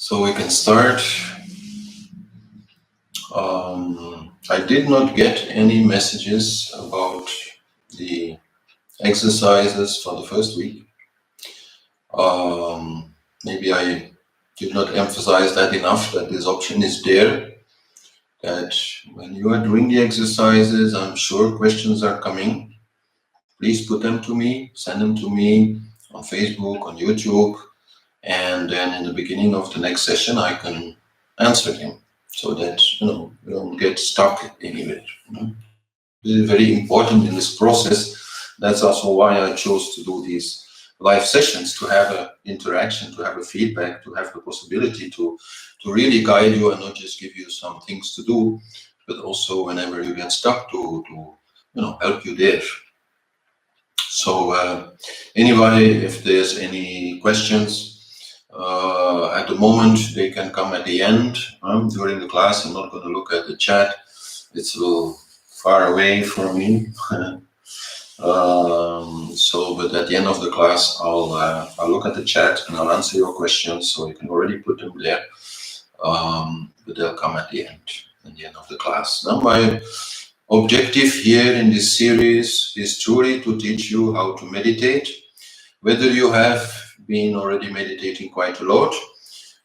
So we can start. I did not get any messages about the exercises for the first week. Maybe I did not emphasize that enough, that this option is there, that when you are doing the exercises, I'm sure questions are coming. Please put them to me, send them to me on Facebook, on YouTube, and then in the beginning of the next session, I can answer them so that, you don't get stuck anywhere. This is very important in this process. That's also why I chose to do these live sessions, to have an interaction, to have a feedback, to have the possibility to really guide you and not just give you some things to do, but also whenever you get stuck to help you there. So anyway, if there's any questions, at the moment they can come at the end during the class. I'm not going to look at the chat. It's a little far away from me. But at the end of the class, I'll look at the chat and I'll answer your questions. So you can already put them there. But they'll come at the end of the class. Now, my objective here in this series is truly to teach you how to meditate. Whether you have been already meditating quite a lot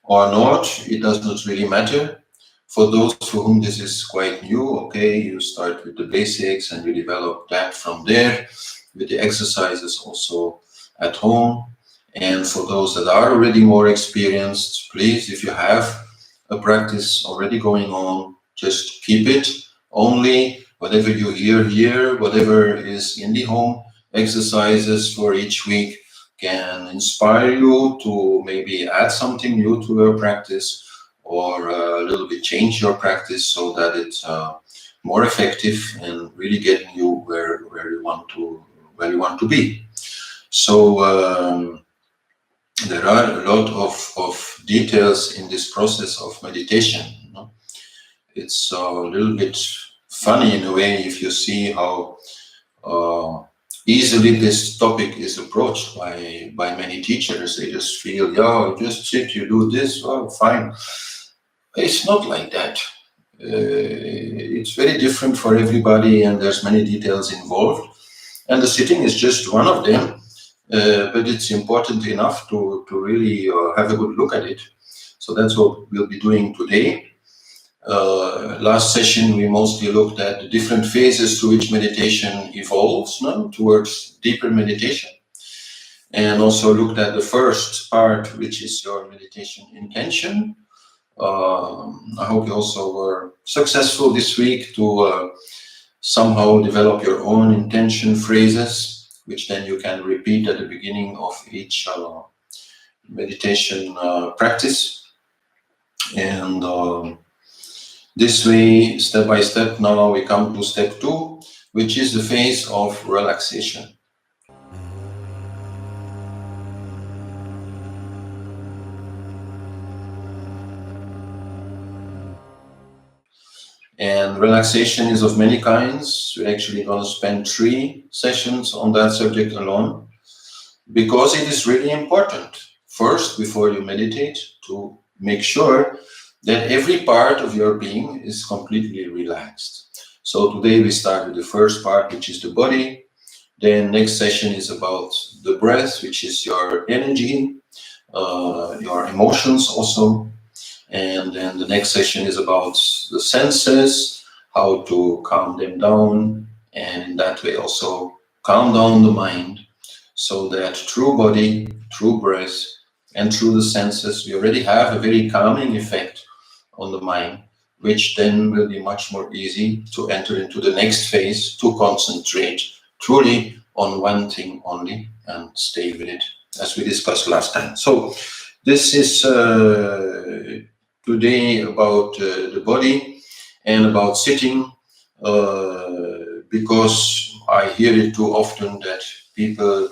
or not, it does not really matter. For those for whom this is quite new, okay, you start with the basics and you develop that from there with the exercises also at home. And for those that are already more experienced, please, if you have a practice already going on, just keep it. Only whatever you hear here, whatever is in the home exercises for each week can inspire you to maybe add something new to your practice, or a little bit change your practice so that it's more effective and really getting you where you want to be. So there are a lot of details in this process of meditation. It's a little bit funny in a way if you see how easily this topic is approached by many teachers. They just feel, you just sit, you do this, well, fine. It's not like that. It's very different for everybody, and there's many details involved. And the sitting is just one of them, but it's important enough to really have a good look at it. So that's what we'll be doing today. Last session, we mostly looked at the different phases to which meditation evolves towards deeper meditation. And also looked at the first part, which is your meditation intention. I hope you also were successful this week to somehow develop your own intention phrases, which then you can repeat at the beginning of each meditation practice. And this way, step by step, now we come to step 2, which is the phase of relaxation. And relaxation is of many kinds. We're actually going to spend 3 sessions on that subject alone, because it is really important, first, before you meditate, to make sure that every part of your being is completely relaxed. So today we start with the first part, which is the body. Then next session is about the breath, which is your energy, your emotions also. And then the next session is about the senses, how to calm them down, and in that way also calm down the mind, so that through body, through breath, and through the senses, we already have a very calming effect on the mind, which then will be much more easy to enter into the next phase, to concentrate truly on one thing only and stay with it, as we discussed last time. So this is today about the body and about sitting, because I hear it too often that people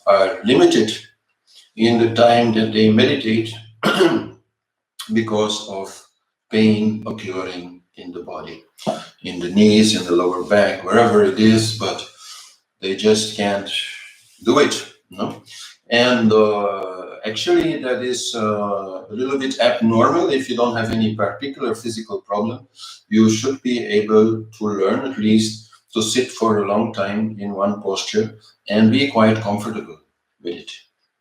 are limited in the time that they meditate because of pain occurring in the body, in the knees, in the lower back, wherever it is, but they just can't do it. And Actually, that is a little bit abnormal. If you don't have any particular physical problem, you should be able to learn at least to sit for a long time in one posture and be quite comfortable with it.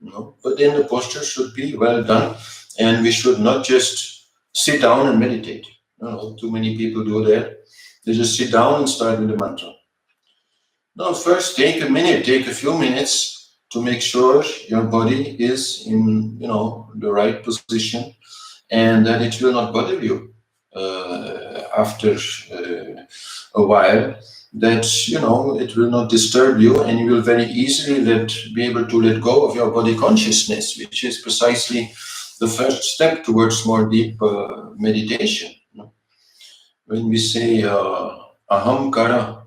But then the posture should be well done, and we should not just sit down and meditate. Too many people do that. They just sit down and start with the mantra. No, first take a minute, take a few minutes to make sure your body is in, the right position, and that it will not bother you after a while. That it will not disturb you, and you will very easily be able to let go of your body consciousness, which is precisely the first step towards more deep meditation. When we say aham kara,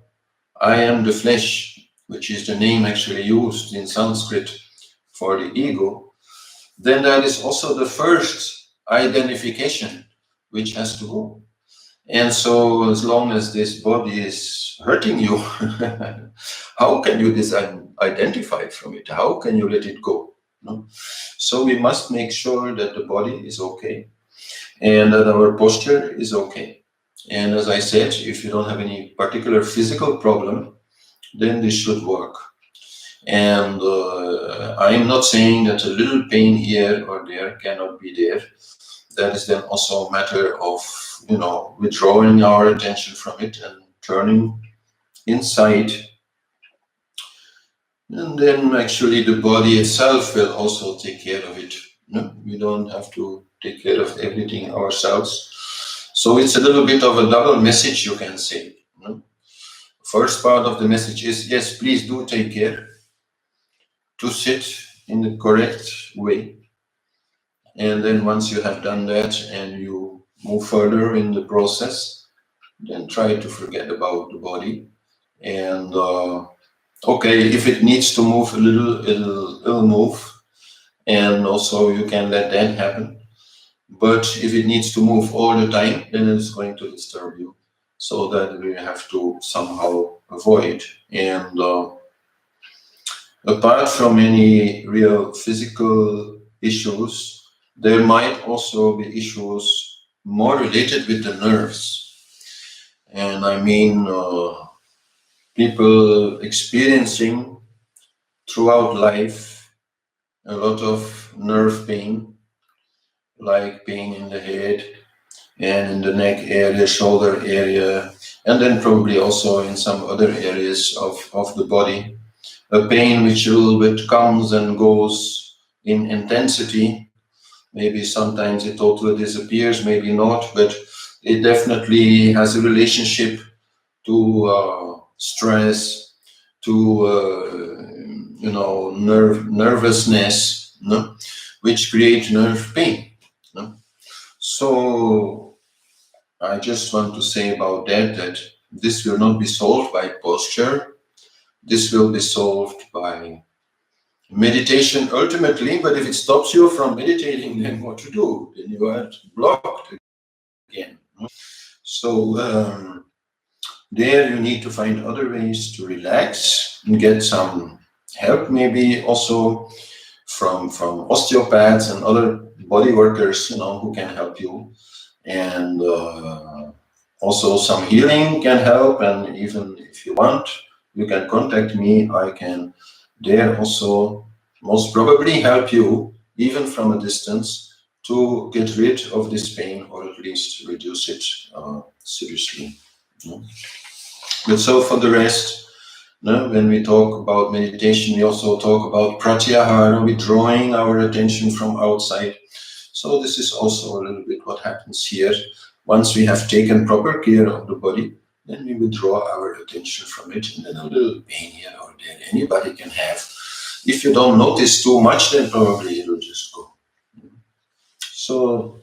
I am the flesh, which is the name actually used in Sanskrit for the ego, then that is also the first identification which has to go. And so as long as this body is hurting you, how can you identify from it? How can you let it go? So we must make sure that the body is okay and that our posture is okay. And as I said, if you don't have any particular physical problem, then this should work. And I'm not saying that a little pain here or there cannot be there. That is then also a matter of, withdrawing our attention from it and turning inside. And then actually the body itself will also take care of it. We don't have to take care of everything ourselves. So it's a little bit of a double message, you can say. First part of the message is, yes, please do take care to sit in the correct way. And then once you have done that and you move further in the process, then try to forget about the body. And okay, if it needs to move a little, it'll move. And also you can let that happen. But if it needs to move all the time, then it's going to disturb you. So that we have to somehow avoid. And apart from any real physical issues, there might also be issues more related with the nerves. And I mean, people experiencing throughout life a lot of nerve pain, like pain in the head and in the neck area, shoulder area, and then probably also in some other areas of the body. A pain which a little bit comes and goes in intensity. Maybe sometimes it totally disappears, maybe not, but it definitely has a relationship to stress, to nervousness, which create nerve pain. So I just want to say about that this will not be solved by posture. This will be solved by meditation ultimately, but if it stops you from meditating, then what to do? Then you are blocked again. So there you need to find other ways to relax and get some help, maybe also from osteopaths and other body workers, who can help you. And also some healing can help, and even if you want, you can contact me. I can there also most probably help you, even from a distance, to get rid of this pain, or at least reduce it seriously. But so for the rest, when we talk about meditation, we also talk about pratyahara, withdrawing our attention from outside. So this is also a little bit what happens here. Once we have taken proper care of the body, then we withdraw our attention from it, and then a little pain here or there anybody can have. If you don't notice too much, then probably it'll just go. So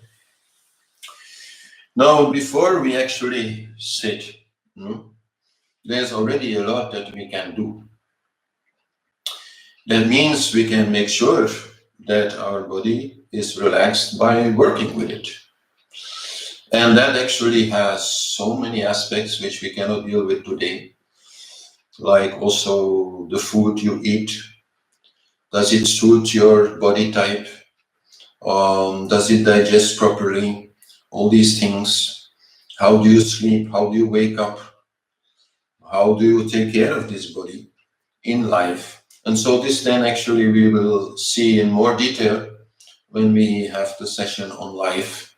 now, before we actually sit, there's already a lot that we can do. That means we can make sure that our body is relaxed by working with it. And that actually has so many aspects which we cannot deal with today. Like also the food you eat. Does it suit your body type? Does it digest properly? All these things. How do you sleep? How do you wake up? How do you take care of this body in life? And so this then actually we will see in more detail when we have the session on life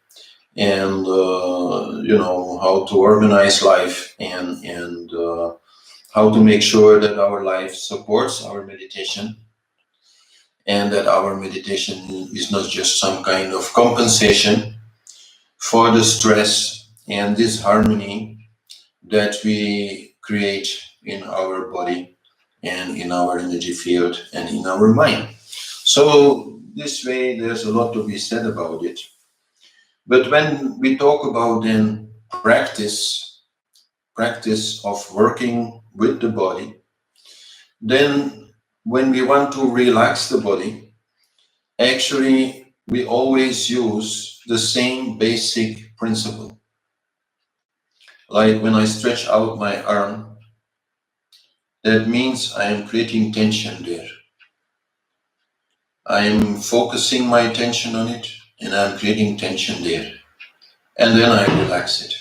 and how to organize life and how to make sure that our life supports our meditation and that our meditation is not just some kind of compensation for the stress and disharmony that we create in our body and in our energy field and in our mind. So this way there's a lot to be said about it. But when we talk about then practice of working with the body, then when we want to relax the body, actually we always use the same basic principle. Like when I stretch out my arm, that means I am creating tension there. I am focusing my attention on it and I'm creating tension there. And then I relax it,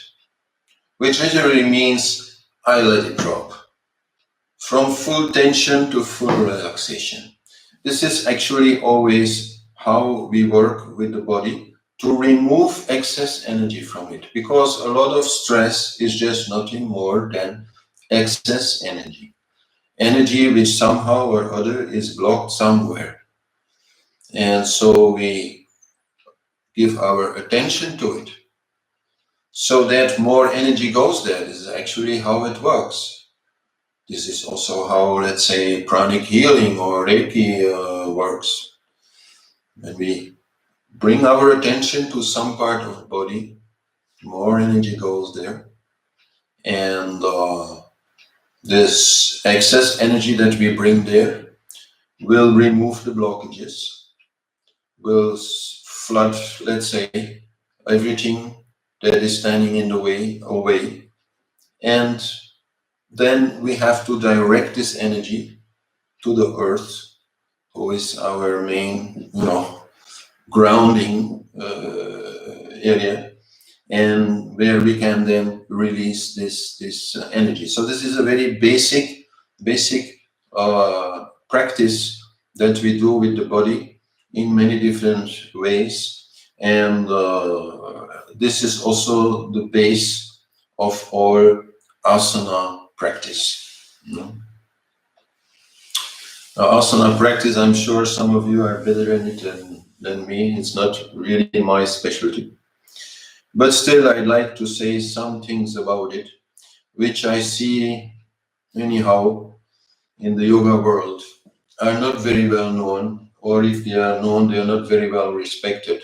which literally means I let it drop from full tension to full relaxation. This is actually always how we work with the body to remove excess energy from it, because a lot of stress is just nothing more than excess energy. Energy which somehow or other is blocked somewhere. And so we give our attention to it so that more energy goes there. This is actually how it works. This is also how, let's say, pranic healing or Reiki works. When we bring our attention to some part of the body, more energy goes there. And this excess energy that we bring there will remove the blockages, will flood, let's say, everything that is standing in the way away. And then we have to direct this energy to the earth, who is our main, grounding area, and where we can then release this energy. So this is a very basic practice that we do with the body in many different ways, and this is also the base of all asana practice. Now, asana practice, I'm sure some of you are better in it than me. It's not really my specialty. But still, I'd like to say some things about it, which I see anyhow in the yoga world are not very well known, or if they are known, they are not very well respected.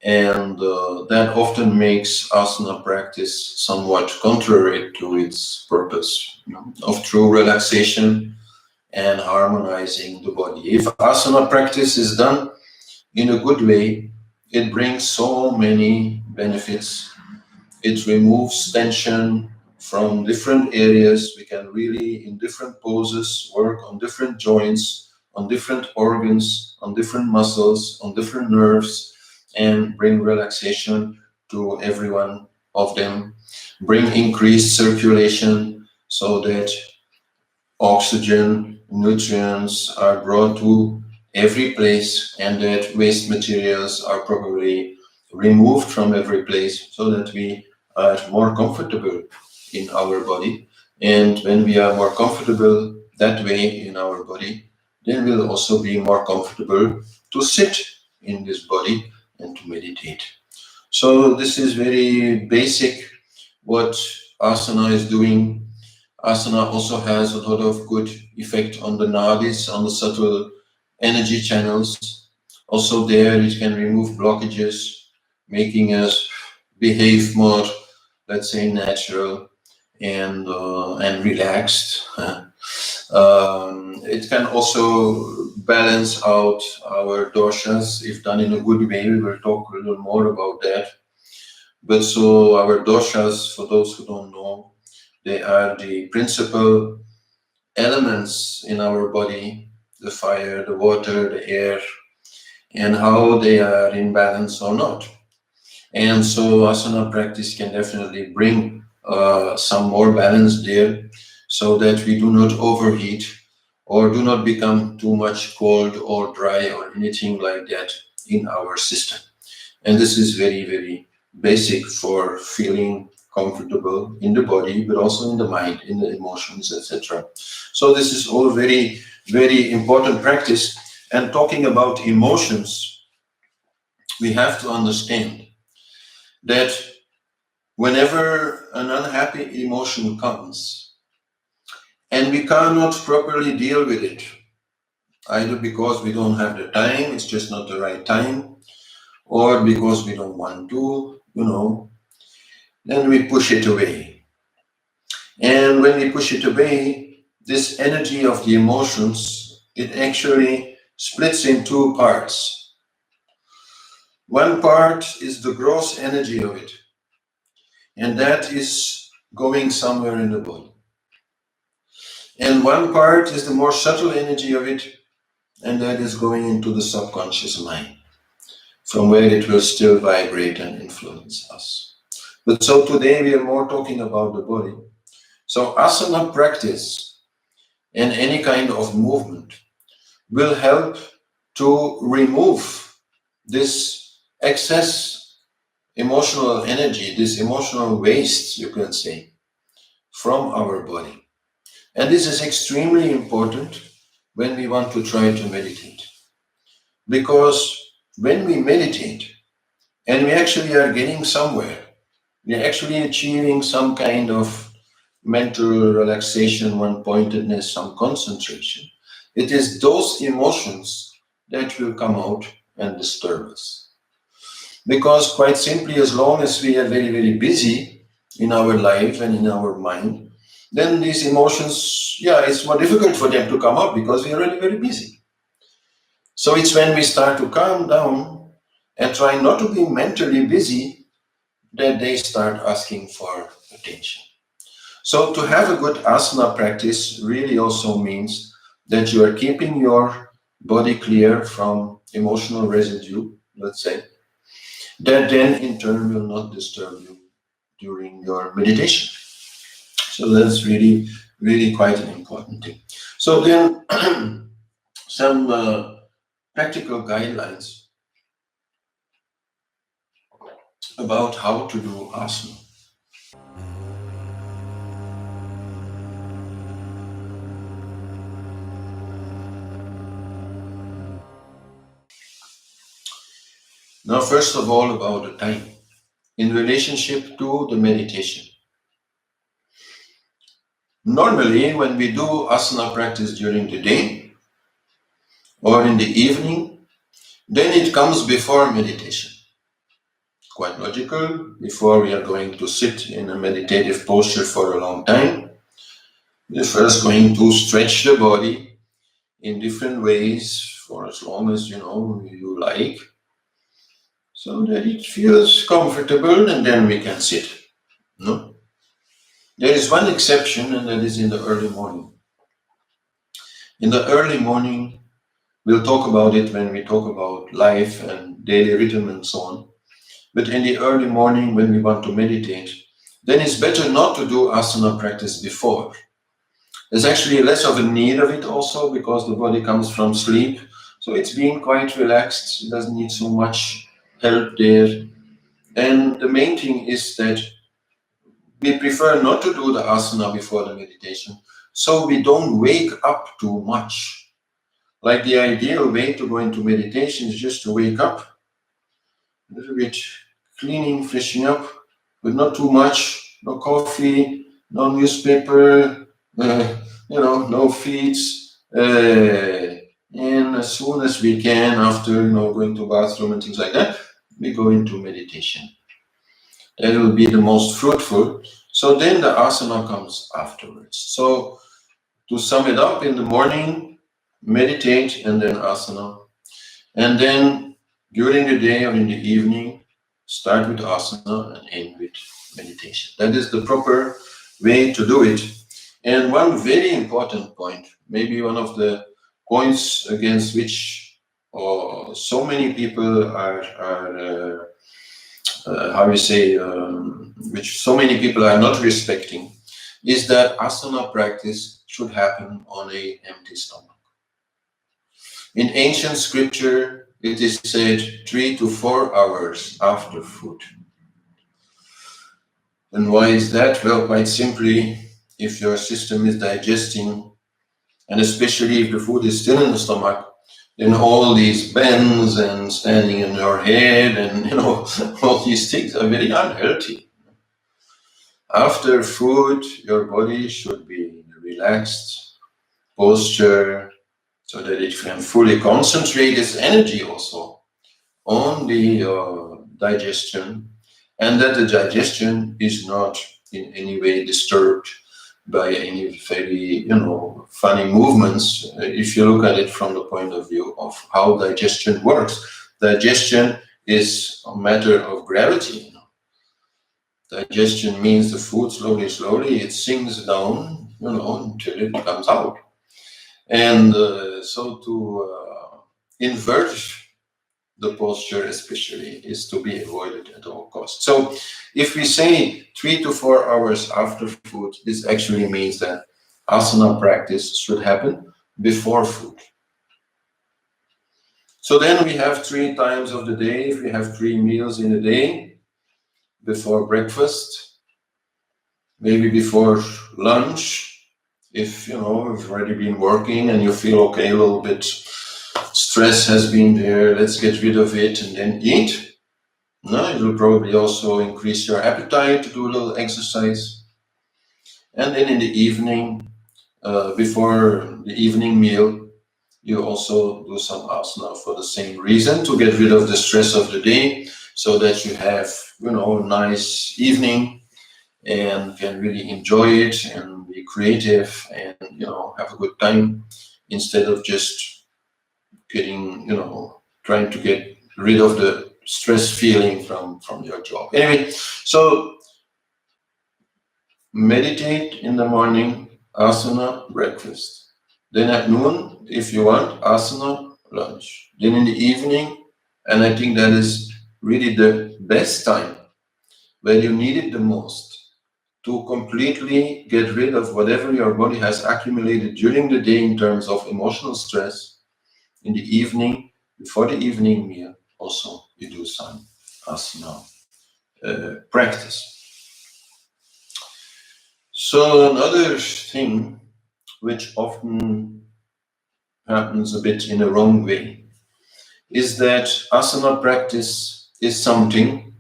And that often makes asana practice somewhat contrary to its purpose, of true relaxation and harmonizing the body. If asana practice is done in a good way, it brings so many benefits. It removes tension from different areas. We can really, in different poses, work on different joints, on different organs, on different muscles, on different nerves, and bring relaxation to every one of them. Bring increased circulation so that oxygen, nutrients are brought to every place and that waste materials are properly removed from every place so that we are more comfortable in our body. And when we are more comfortable that way in our body, then we'll also be more comfortable to sit in this body and to meditate. So this is very basic what asana is doing. Asana also has a lot of good effect on the nadis, on the subtle energy channels. Also there it can remove blockages, making us behave more, let's say, natural and relaxed. It can also balance out our doshas if done in a good way. We will talk a little more about that. But so our doshas, for those who don't know, they are the principal elements in our body: the fire, the water, the air, and how they are in balance or not. And so asana practice can definitely bring some more balance there, so that we do not overheat or do not become too much cold or dry or anything like that in our system. And this is very, very basic for feeling comfortable in the body, but also in the mind, in the emotions, etc. So this is all very, very important practice. And talking about emotions, we have to understand that whenever an unhappy emotion comes and we cannot properly deal with it, either because we don't have the time, it's just not the right time, or because we don't want to, then we push it away. And when we push it away, this energy of the emotions, it actually splits in two parts. One part is the gross energy of it, and that is going somewhere in the body. And one part is the more subtle energy of it, and that is going into the subconscious mind, from where it will still vibrate and influence us. But so today we are more talking about the body. So asana practice and any kind of movement will help to remove this excess emotional energy, this emotional waste, you can say, from our body. And this is extremely important when we want to try to meditate. Because when we meditate and we actually are getting somewhere, we're actually achieving some kind of mental relaxation, one pointedness, some concentration. It is those emotions that will come out and disturb us. Because, quite simply, as long as we are very, very busy in our life and in our mind, then these emotions, yeah, it's more difficult for them to come up because we are already very busy. So it's when we start to calm down and try not to be mentally busy that they start asking for attention. So to have a good asana practice really also means that you are keeping your body clear from emotional residue, let's say, that then in turn will not disturb you during your meditation. So that's really, really quite an important thing. So then some practical guidelines about how to do asana. Now, first of all, about the time in relationship to the meditation. Normally, when we do asana practice during the day or in the evening, then it comes before meditation. Quite logical. Before we are going to sit in a meditative posture for a long time, we're first going to stretch the body in different ways for as long as you like, so that it feels comfortable, and then we can sit. No? There is one exception, and that is in the early morning. In the early morning, we'll talk about it when we talk about life and daily rhythm and so on. But in the early morning, when we want to meditate, then it's better not to do asana practice before. There's actually less of a need of it also because the body comes from sleep. So it's being quite relaxed. It doesn't need so much help there. And the main thing is that we prefer not to do the asana before the meditation, so we don't wake up too much. Like the ideal way to go into meditation is just to wake up, a little bit cleaning, freshening up, but not too much. No coffee, no newspaper, no feeds. And as soon as we can, after going to bathroom and things like that, we go into meditation. That will be the most fruitful. So then the asana comes afterwards. So to sum it up, in the morning, meditate and then asana. And then during the day or in the evening, start with asana and end with meditation. That is the proper way to do it. And one very important point, maybe one of the points against which or so many people are how you say, which so many people are not respecting, is that asana practice should happen on a empty stomach. In ancient scripture, it is said 3 to 4 hours after food. And why is that? Well, quite simply, if your system is digesting, and especially if the food is still in the stomach, then all these bends and standing in your head and all these things are very unhealthy. After food, your body should be in a relaxed posture so that it can fully concentrate its energy also on the digestion, and that the digestion is not in any way disturbed by any very, funny movements. If you look at it from the point of view of how digestion works, digestion is a matter of gravity. Digestion means the food slowly, it sinks down, until it comes out. And so to invert the posture especially is to be avoided at all costs. So if we say 3 to 4 hours after food, this actually means that asana practice should happen before food. So then we have 3 times of the day. If we have 3 meals in a day, before breakfast, maybe before lunch, if you've already been working and you feel okay, a little bit stress has been there, let's get rid of it and then eat. No, it will probably also increase your appetite to do a little exercise. And then in the evening, before the evening meal, you also do some asana for the same reason, to get rid of the stress of the day, so that you have, a nice evening and can really enjoy it and be creative and, have a good time, instead of just getting, trying to get rid of the stress feeling from your job. Anyway, so meditate in the morning, asana, breakfast. Then at noon, if you want, asana, lunch. Then in the evening, and I think that is really the best time, where you need it the most, to completely get rid of whatever your body has accumulated during the day in terms of emotional stress. In the evening, before the evening meal, also you do some asana practice. So another thing which often happens a bit in a wrong way is that asana practice is something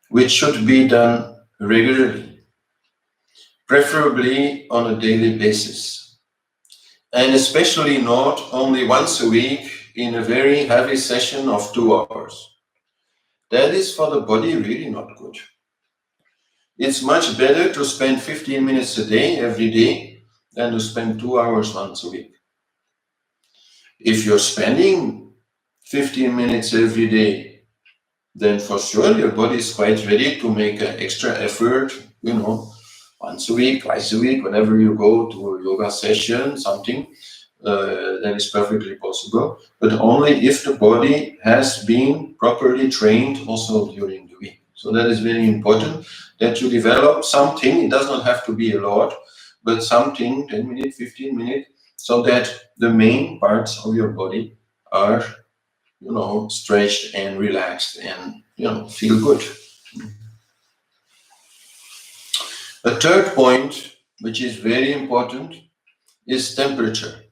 which should be done regularly, preferably on a daily basis, and especially not only once a week in a very heavy session of 2 hours. That is for the body really not good. It's much better to spend 15 minutes a day, every day, than to spend 2 hours once a week. If you're spending 15 minutes every day, then for sure your body is quite ready to make an extra effort, once a week, twice a week, whenever you go to a yoga session, something, that is perfectly possible, but only if the body has been properly trained also during the week. So that is very important, that you develop something. It does not have to be a lot, but something, 10 minutes, 15 minutes, so that the main parts of your body are, stretched and relaxed and, feel good. A third point, which is very important, is temperature.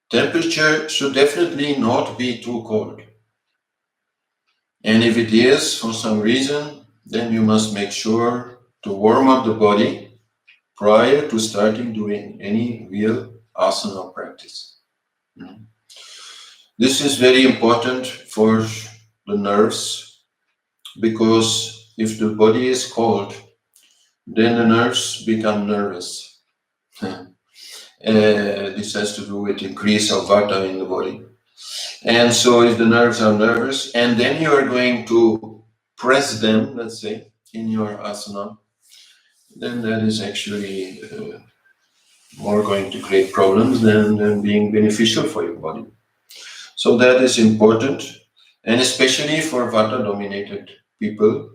Temperature should definitely not be too cold. And if it is, for some reason, then you must make sure to warm up the body prior to starting doing any real asana practice. This is very important for the nerves, because if the body is cold, then the nerves become nervous. This has to do with increase of vata in the body. And so if the nerves are nervous, and then you are going to press them, let's say, in your asana, then that is actually more going to create problems than being beneficial for your body. So that is important, and especially for Vata-dominated people,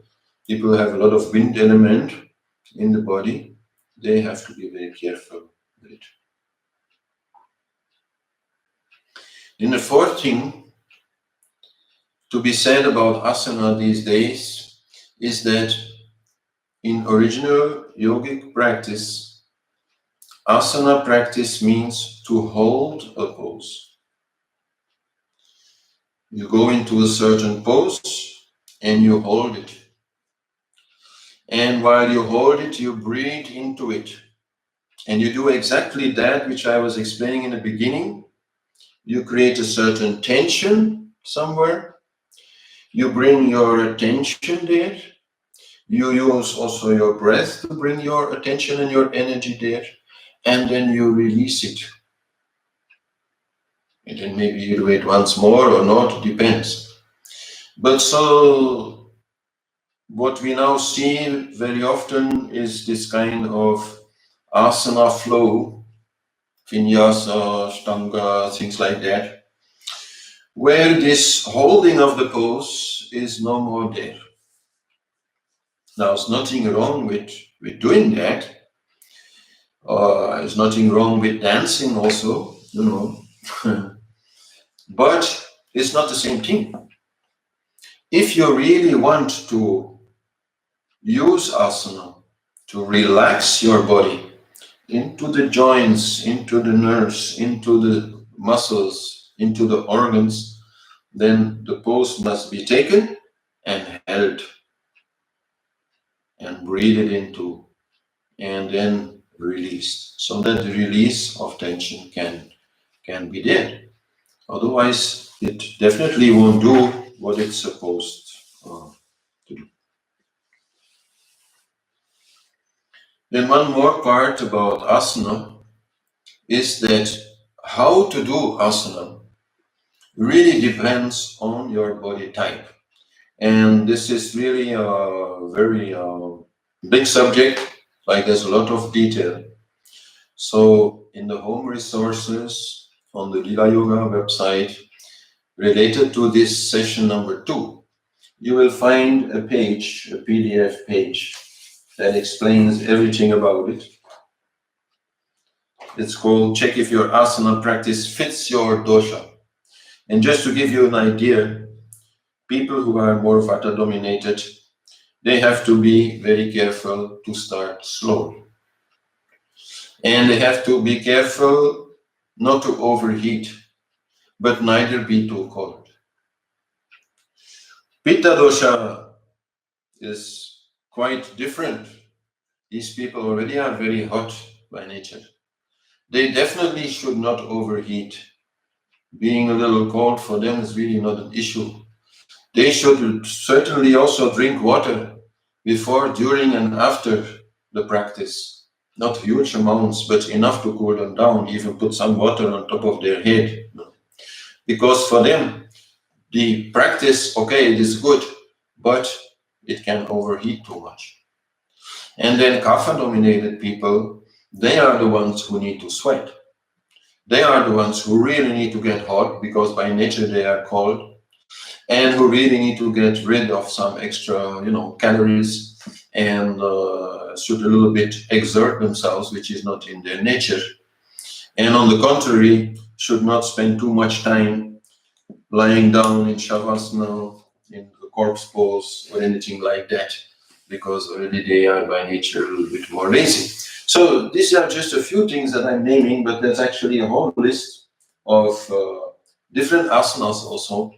people who have a lot of wind element in the body, they have to be very careful with it. And the fourth thing to be said about asana these days is that in original yogic practice, asana practice means to hold a pose. You go into a certain pose and you hold it. And while you hold it, you breathe into it. And you do exactly that which I was explaining in the beginning. You create a certain tension somewhere. You bring your attention there. You use also your breath to bring your attention and your energy there. And then you release it. And then maybe you do it once more or not, depends. But so what we now see very often is this kind of asana flow, vinyasa, stanga, things like that, where this holding of the pose is no more there. Now, there's nothing wrong with doing that. There's nothing wrong with dancing also, you know. But it's not the same thing. If you really want to use asana to relax your body into the joints, into the nerves, into the muscles, into the organs, then the pose must be taken and held and breathed into and then released, so that the release of tension can be there. Otherwise, it definitely won't do what it's supposed to do. Then one more part about asana is that how to do asana really depends on your body type. And this is really a very big subject, like there's a lot of detail. So in the home resources on the Lila Yoga website related to this session number 2, you will find a page, a PDF page that explains everything about it. It's called Check If Your Asana Practice Fits Your Dosha. And just to give you an idea, people who are more Vata dominated, they have to be very careful to start slowly. And they have to be careful not to overheat, but neither be too cold. Pitta dosha is quite different. These people already are very hot by nature. They definitely should not overheat. Being a little cold for them is really not an issue. They should certainly also drink water before, during, and after the practice. Not huge amounts, but enough to cool them down, even put some water on top of their head. Because for them, the practice, okay, it is good, but it can overheat too much. And then kapha-dominated people, they are the ones who need to sweat. They are the ones who really need to get hot because by nature they are cold, and who really need to get rid of some extra, calories and should a little bit exert themselves, which is not in their nature. And on the contrary, should not spend too much time lying down in shavasana, in the corpse pose, or anything like that, because already they are by nature a little bit more lazy. So these are just a few things that I'm naming, but there's actually a whole list of different asanas also,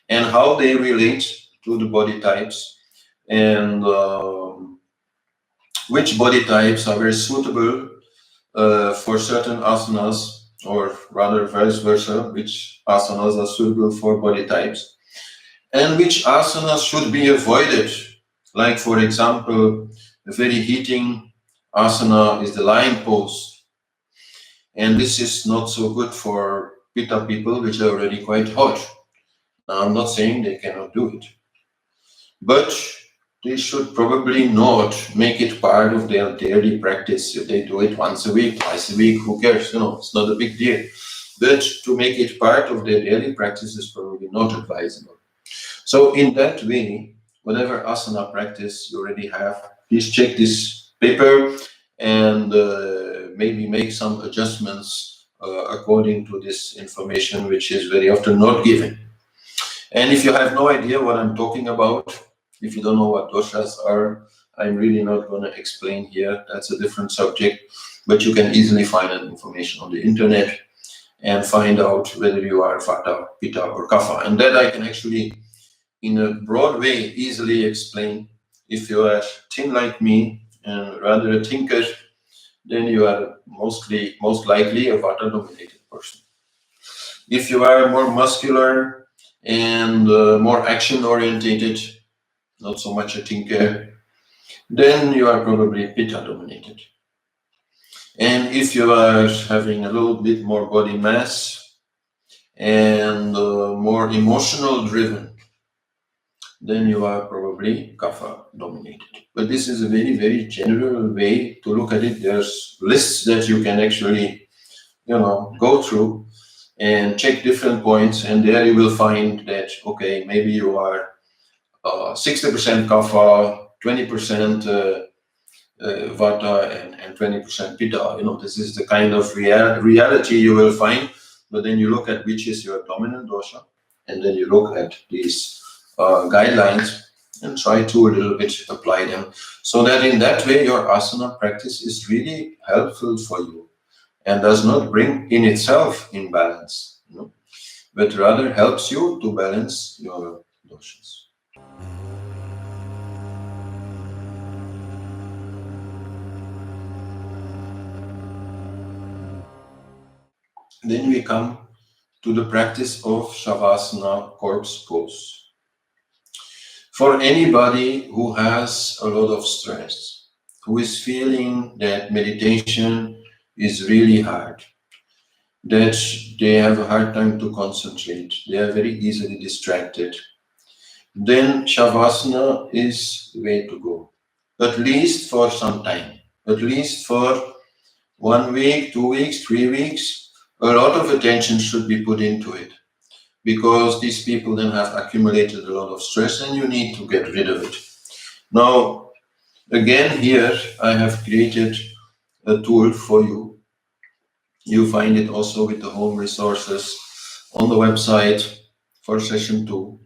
and how they relate to the body types, and which body types are very suitable for certain asanas, or rather vice versa, which asanas are suitable for body types, and which asanas should be avoided. Like, for example, a very heating asana is the lion pose. And this is not so good for pitta people, which are already quite hot. Now, I'm not saying they cannot do it, but they should probably not make it part of their daily practice. If they do it once a week, twice a week, who cares? It's not a big deal. but to make it part of their daily practice is probably not advisable. So in that way, whatever asana practice you already have, please check this paper and maybe make some adjustments according to this information, which is very often not given. And if you have no idea what I'm talking about, if you don't know what doshas are, I'm really not going to explain here. That's a different subject, but you can easily find that information on the internet and find out whether you are Vata, Pitta, or Kapha. And that I can actually, in a broad way, easily explain. If you are thin like me and rather a thinker, then you are most likely a Vata-dominated person. If you are more muscular and more action-orientated, not so much a thinker, then you are probably Pitta-dominated. And if you are having a little bit more body mass and more emotional driven, then you are probably Kapha dominated. But this is a very, very general way to look at it. There's lists that you can actually, go through and check different points, and there you will find that, okay, maybe you are 60% Kapha, 20% Vata, and 20% Pitta. This is the kind of reality you will find. But then you look at which is your dominant dosha, and then you look at these guidelines and try to a little bit apply them, so that in that way your asana practice is really helpful for you and does not bring in itself imbalance, but rather helps you to balance your doshas. Then we come to the practice of Shavasana, corpse pose. For anybody who has a lot of stress, who is feeling that meditation is really hard, that they have a hard time to concentrate, they are very easily distracted, then Shavasana is the way to go. At least for some time, at least for 1 week, 2 weeks, 3 weeks, a lot of attention should be put into it, because these people then have accumulated a lot of stress and you need to get rid of it. Now, again, here I have created a tool for you. You find it also with the home resources on the website for session 2.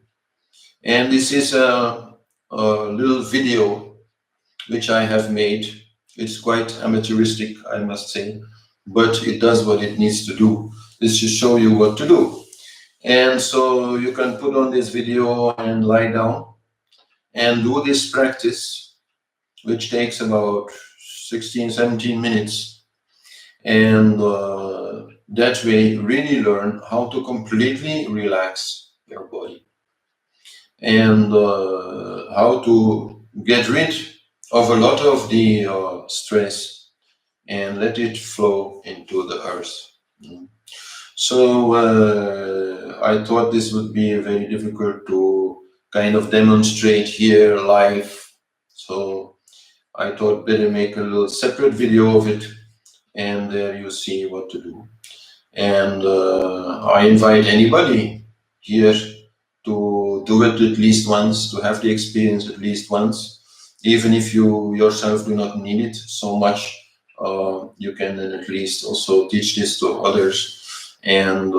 And this is a little video which I have made. It's quite amateuristic, I must say, but it does what it needs to do. It's to show you what to do. And so you can put on this video and lie down and do this practice, which takes about 16, 17 minutes. And that way really learn how to completely relax your body and how to get rid of a lot of the stress and let it flow into the earth. So I thought this would be very difficult to kind of demonstrate here live. So I thought better make a little separate video of it, and there you see what to do. And I invite anybody here to do it at least once, to have the experience at least once. Even if you yourself do not need it so much, you can then at least also teach this to others and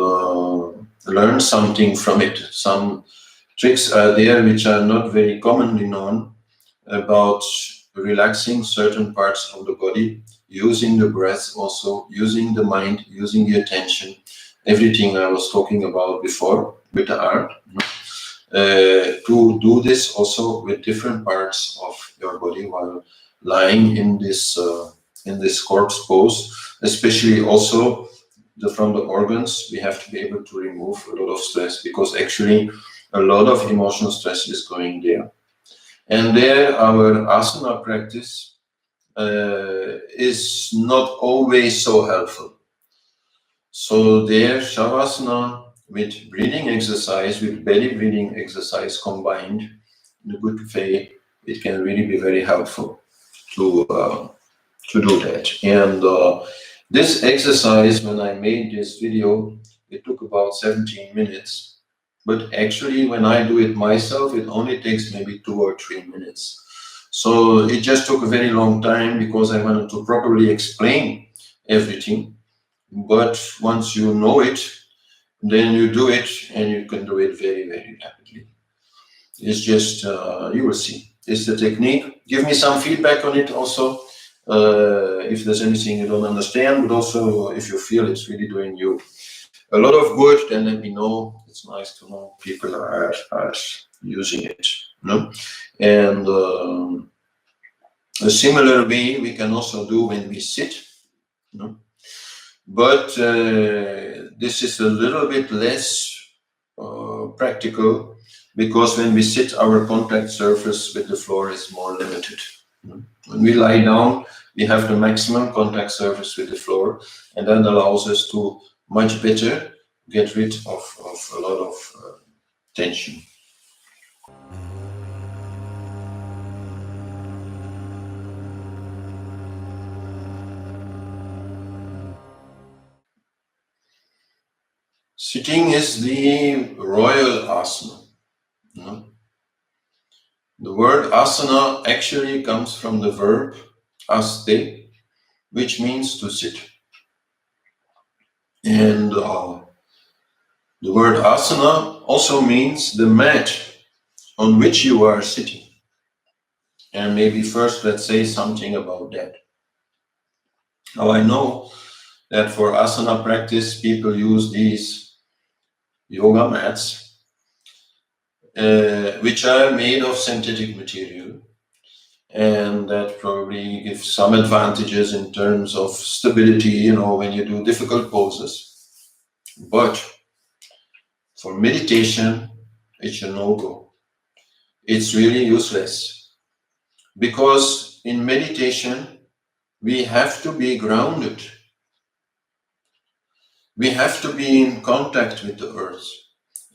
learn something from it. Some tricks are there which are not very commonly known about relaxing certain parts of the body, using the breath also, using the mind, using the attention, everything I was talking about before with the art. To do this also with different parts of your body while lying in this corpse pose, especially also from the organs. We have to be able to remove a lot of stress, because actually a lot of emotional stress is going there. And there our asana practice is not always so helpful. So there Shavasana with breathing exercise, with belly breathing exercise combined in a good way, it can really be very helpful to do that. And This exercise, when I made this video, it took about 17 minutes. But actually, when I do it myself, it only takes maybe 2 or 3 minutes. So it just took a very long time because I wanted to properly explain everything. But once you know it, then you do it and you can do it very, very rapidly. It's just, you will see. It's the technique. Give me some feedback on it also. If there's anything you don't understand, but also if you feel it's really doing you a lot of good, then let me know. It's nice to know people are using it. No? And a similar way we can also do when we sit. No? But this is a little bit less practical because when we sit, our contact surface with the floor is more limited. When we lie down, we have the maximum contact surface with the floor, and that allows us to much better get rid of a lot of tension. Sitting is the royal asana. The word asana actually comes from the verb aste, which means to sit. And the word asana also means the mat on which you are sitting. And maybe first let's say something about that. Now I know that for asana practice, people use these yoga mats, which are made of synthetic material. And that probably gives some advantages in terms of stability, when you do difficult poses. But for meditation, it's a no-go. It's really useless. Because in meditation, we have to be grounded. We have to be in contact with the earth.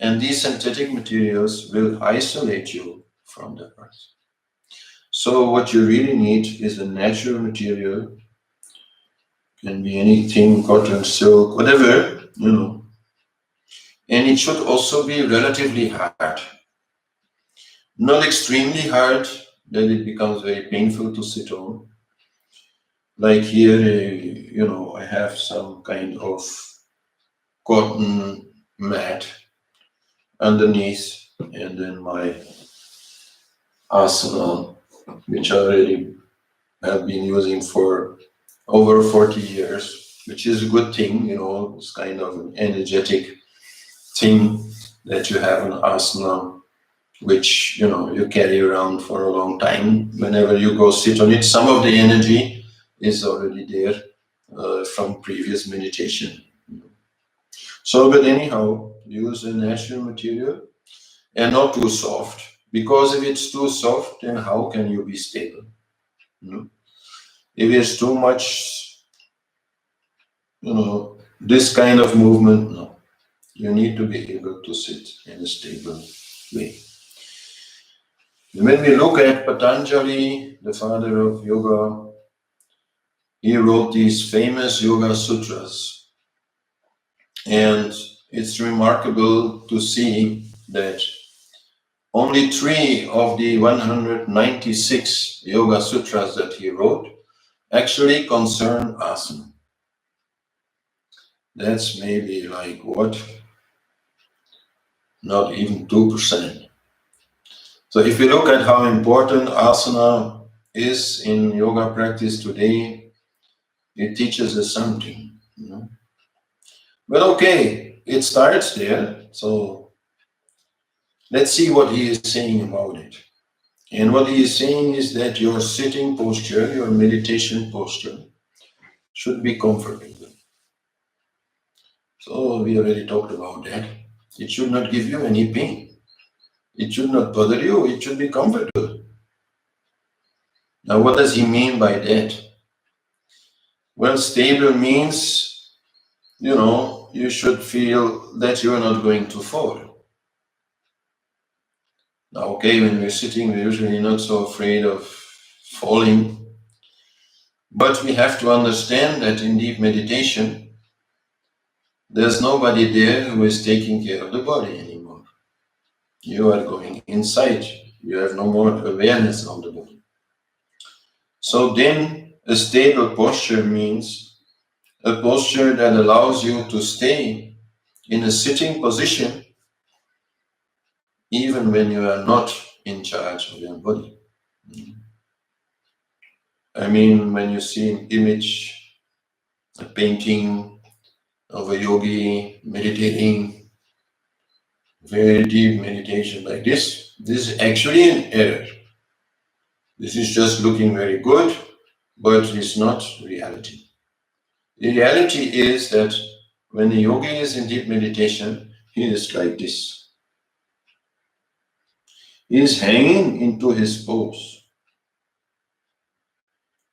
And these synthetic materials will isolate you from the earth. So what you really need is a natural material. Can be anything, cotton, silk, whatever, And it should also be relatively hard. Not extremely hard that it becomes very painful to sit on. Like here, I have some kind of cotton mat underneath, and then my asana, which I already have been using for over 40 years, which is a good thing, it's kind of an energetic thing that you have an asana, which, you carry around for a long time. Whenever you go sit on it, some of the energy is already there from previous meditation. So, but anyhow, use a natural material and not too soft, because if it's too soft, then how can you be stable? If it's too much, this kind of movement, no. You need to be able to sit in a stable way. When we look at Patanjali, the father of yoga, he wrote these famous Yoga Sutras. And it's remarkable to see that only 3 of the 196 Yoga Sutras that he wrote actually concern asana. That's maybe like what? Not even 2%. So if we look at how important asana is in yoga practice today, it teaches us something. But okay, it starts there. So let's see what he is saying about it. And what he is saying is that your sitting posture, your meditation posture, should be comfortable. So we already talked about that. It should not give you any pain. It should not bother you. It should be comfortable. Now, what does he mean by that? Well, stable means, you should feel that you're not going to fall. Now, okay, when we're sitting, we're usually not so afraid of falling. But we have to understand that in deep meditation, there's nobody there who is taking care of the body anymore. You are going inside. You have no more awareness of the body. So then a stable posture means a posture that allows you to stay in a sitting position even when you are not in charge of your body. I mean, when you see an image, a painting of a yogi meditating, very deep meditation like this is actually an error. This is just looking very good, but it's not reality. The reality is that when the yogi is in deep meditation, he is like this. He is hanging into his pose.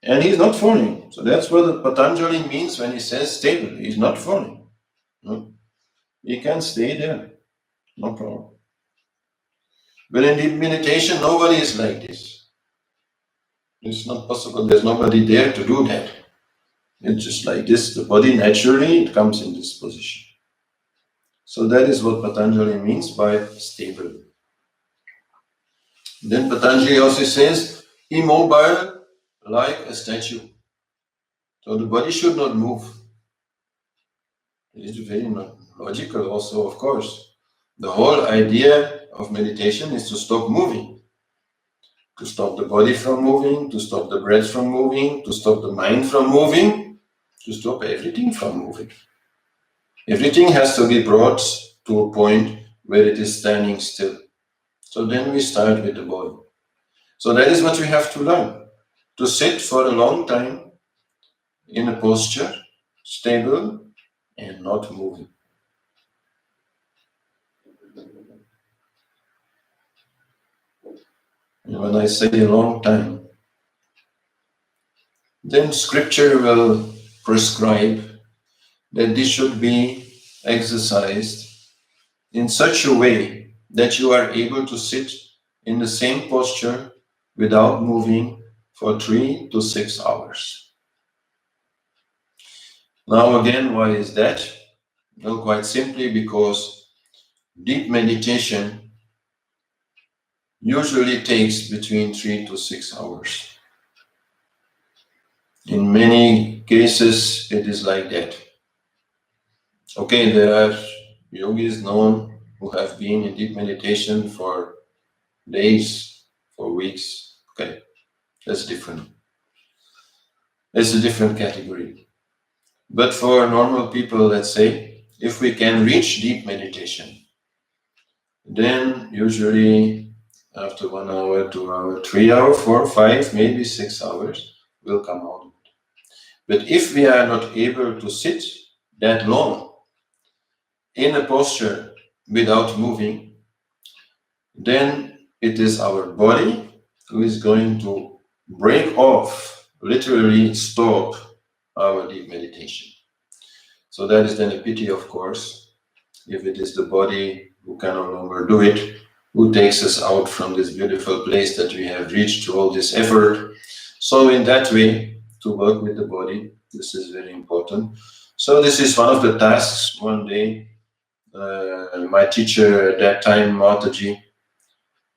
And he's not falling. So that's what the Patanjali means when he says stable. He's not falling. No? He can stay there. No problem. But in deep meditation, nobody is like this. It's not possible. There's nobody there to do that. It's just like this. The body naturally, it comes in this position. So that is what Patanjali means by stable. Then Patanjali also says, immobile like a statue. So the body should not move. It is very logical also, of course. The whole idea of meditation is to stop moving. To stop the body from moving, to stop the breath from moving, to stop the mind from moving, to stop everything from moving. Everything has to be brought to a point where it is standing still. So then we start with the body. So that is what we have to learn. To sit for a long time in a posture, stable and not moving. And when I say a long time, then scripture will prescribe that this should be exercised in such a way that you are able to sit in the same posture without moving for 3 to 6 hours. Now again, why is that? Well, quite simply because deep meditation usually takes between 3 to 6 hours. In many cases, it is like that. Okay, there are yogis known who have been in deep meditation for days, for weeks. Okay, that's different. It's a different category. But for normal people, let's say, if we can reach deep meditation, then usually after 1 hour, 2 hours, 3 hours, 4, 5, maybe 6 hours will come out. But if we are not able to sit that long in a posture without moving, then it is our body who is going to break off, literally stop our deep meditation. So that is then a pity, of course, if it is the body who can no longer do it, who takes us out from this beautiful place that we have reached through all this effort. So in that way, to work with the body, this is very important. So this is one of the tasks. One day, my teacher at that time, Mataji,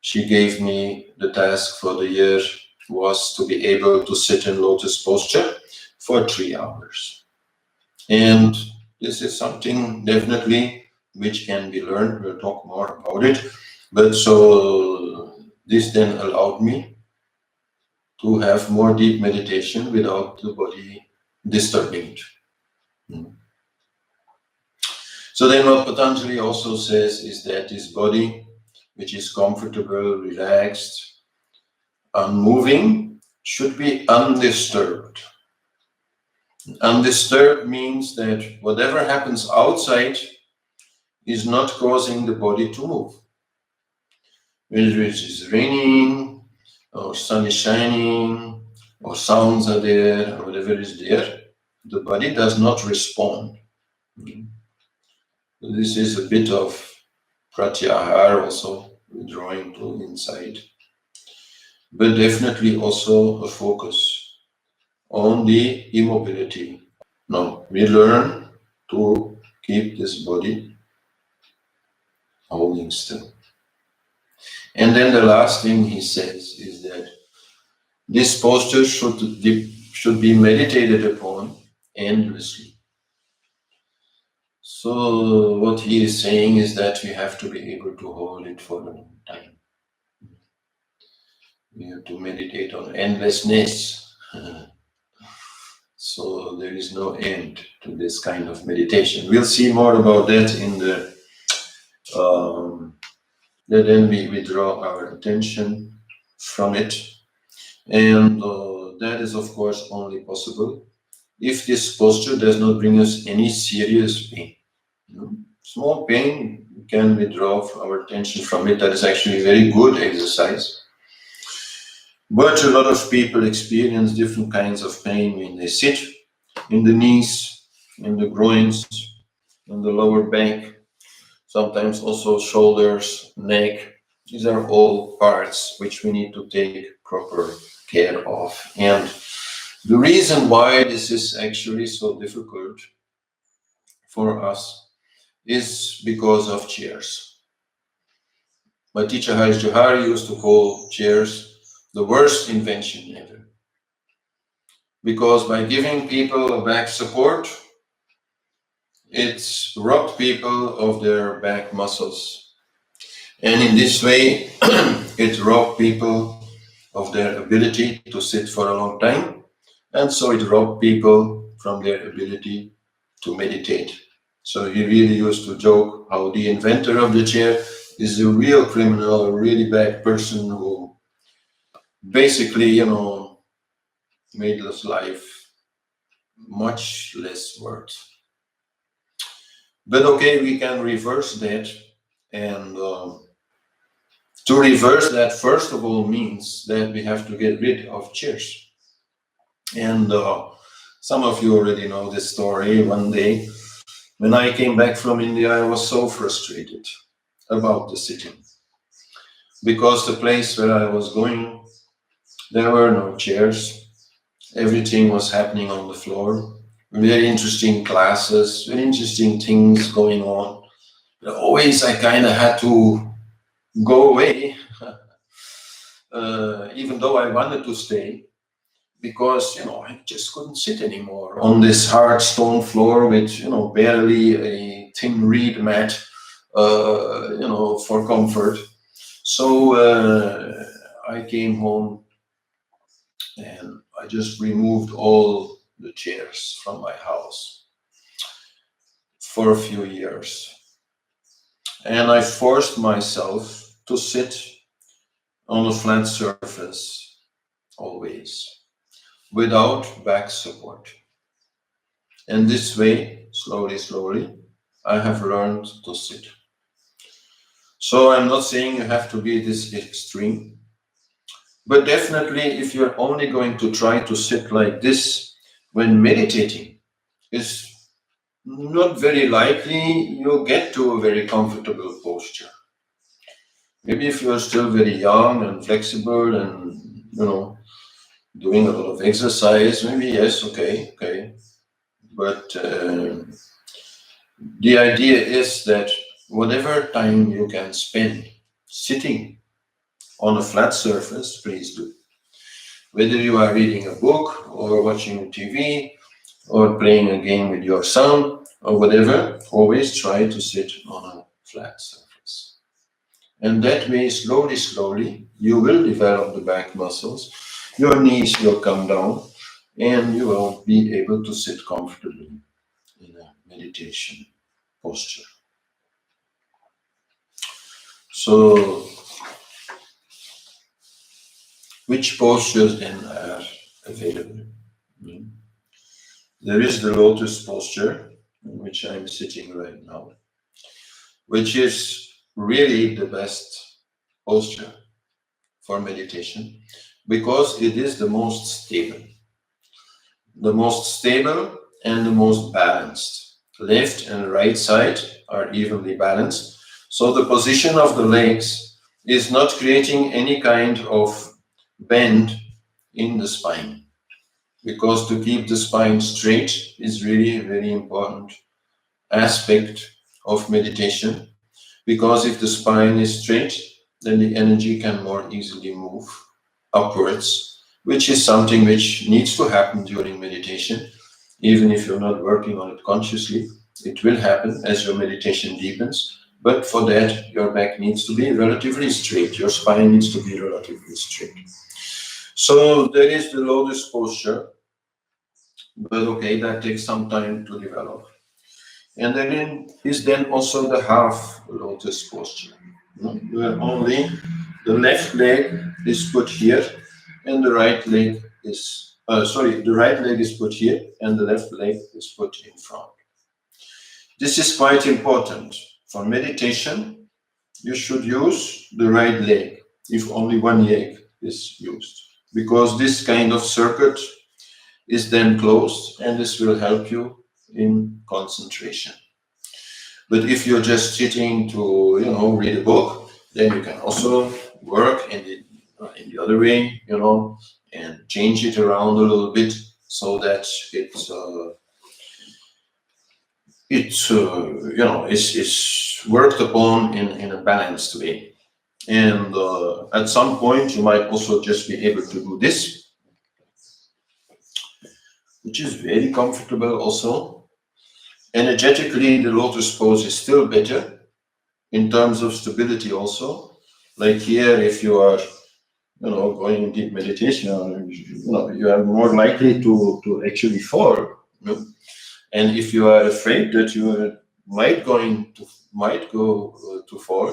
she gave me the task for the year was to be able to sit in lotus posture for 3 hours. And this is something definitely which can be learned. We'll talk more about it. But so this then allowed me to have more deep meditation without the body disturbing it. So then what Patanjali also says is that this body, which is comfortable, relaxed, unmoving, should be undisturbed. Undisturbed means that whatever happens outside is not causing the body to move. Whether it is raining, or sun is shining, or sounds are there, or whatever is there, the body does not respond. This is a bit of pratyahara also, withdrawing to inside. But definitely also a focus on the immobility. No, we learn to keep this body holding still. And then the last thing he says is that this posture should be meditated upon endlessly. So what he is saying is that we have to be able to hold it for a long time. We have to meditate on endlessness. So there is no end to this kind of meditation. We'll see more about that in the then we withdraw our attention from it. And that is of course only possible if this posture does not bring us any serious pain. Small pain, we can withdraw our attention from it. That is actually a very good exercise. But a lot of people experience different kinds of pain when they sit, in the knees, in the groins, in the lower back, sometimes also shoulders, neck. These are all parts which we need to take proper care of. And the reason why this is actually so difficult for us is because of chairs. My teacher Harish Johari used to call chairs the worst invention ever. Because by giving people a back support, it's robbed people of their back muscles. And in this way, it robbed people of their ability to sit for a long time. And so it robbed people from their ability to meditate. So he really used to joke how the inventor of the chair is a real criminal, a really bad person who basically, made his life much less worth. But okay, we can reverse that. And to reverse that, first of all, means that we have to get rid of chairs. And some of you already know this story. One day, when I came back from India, I was so frustrated about the sitting. Because the place where I was going, there were no chairs. Everything was happening on the floor. Very interesting classes, very interesting things going on. But always I kind of had to go away, even though I wanted to stay, because, I just couldn't sit anymore on this hard stone floor with, barely a thin reed mat, for comfort. So I came home and I just removed all the chairs from my house for a few years. And I forced myself to sit on a flat surface always, without back support. And this way, slowly, I have learned to sit. So I'm not saying you have to be this extreme, but definitely if you're only going to try to sit like this when meditating, it's not very likely you'll get to a very comfortable posture. Maybe if you're still very young and flexible and, doing a lot of exercise, maybe yes, okay. But the idea is that whatever time you can spend sitting on a flat surface, please do. Whether you are reading a book or watching TV or playing a game with your son or whatever, always try to sit on a flat surface. And that way, slowly, you will develop the back muscles, your knees will come down, and you will be able to sit comfortably in a meditation posture. So, which postures then are available? There is the lotus posture, in which I'm sitting right now, which is really the best posture for meditation because it is the most stable. The most stable and the most balanced. Left and right side are evenly balanced. So the position of the legs is not creating any kind of bend in the spine. because to keep the spine straight is really a very important aspect of meditation. Because if the spine is straight, then the energy can more easily move upwards, which is something which needs to happen during meditation. Even if you're not working on it consciously, it will happen as your meditation deepens. But for that, your back needs to be relatively straight. Your spine needs to be relatively straight. So there is the lotus posture, but okay, that takes some time to develop. And then is then also the half lotus posture, where only the left leg is put here, and the right leg is the right leg is put here, and the left leg is put in front. This is quite important. For meditation, you should use the right leg if only one leg is used, because this kind of circuit is then closed, and this will help you in concentration. But if you're just sitting to, read a book, then you can also work in the other way, and change it around a little bit so that it's worked upon in a balanced way. And at some point, you might also just be able to do this, which is very comfortable also. Energetically, the lotus pose is still better in terms of stability also. Like here, if you are, going in deep meditation, you are more likely to actually fall. And if you are afraid that you might go to fall,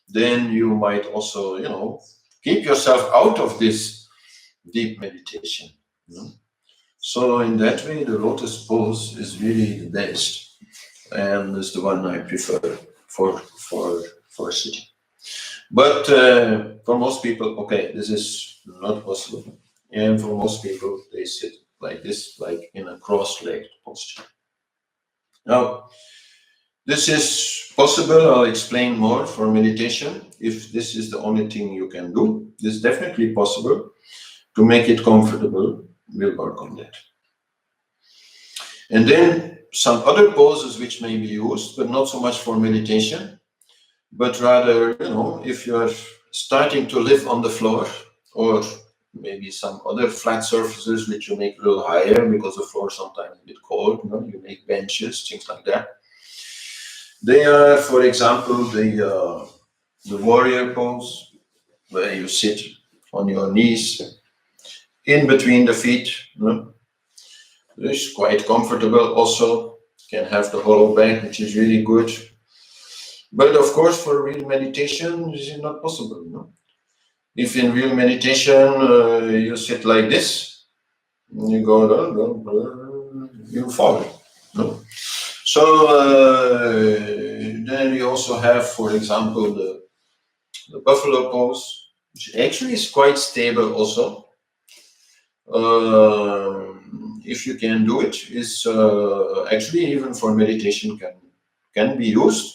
then you might also, keep yourself out of this deep meditation. So in that way, the lotus pose is really the best, and is the one I prefer for sitting. But for most people, okay, this is not possible. And for most people, they sit like this, like in a cross-legged posture. Now, this is possible. I'll explain more for meditation. If this is the only thing you can do, this is definitely possible. To make it comfortable, we'll work on that. And then some other poses which may be used, but not so much for meditation, but rather, if you are starting to live on the floor, or maybe some other flat surfaces which you make a little higher because the floor sometimes is a bit cold, you make benches, things like that. They are, for example, the warrior pose, where you sit on your knees in between the feet. It's quite comfortable also. Can have the hollow back, which is really good. But of course, for real meditation, this is not possible. If in real meditation you sit like this, you go down, you fall. So then we also have, for example, the buffalo pose, which actually is quite stable also. If you can do it, is actually even for meditation can be used.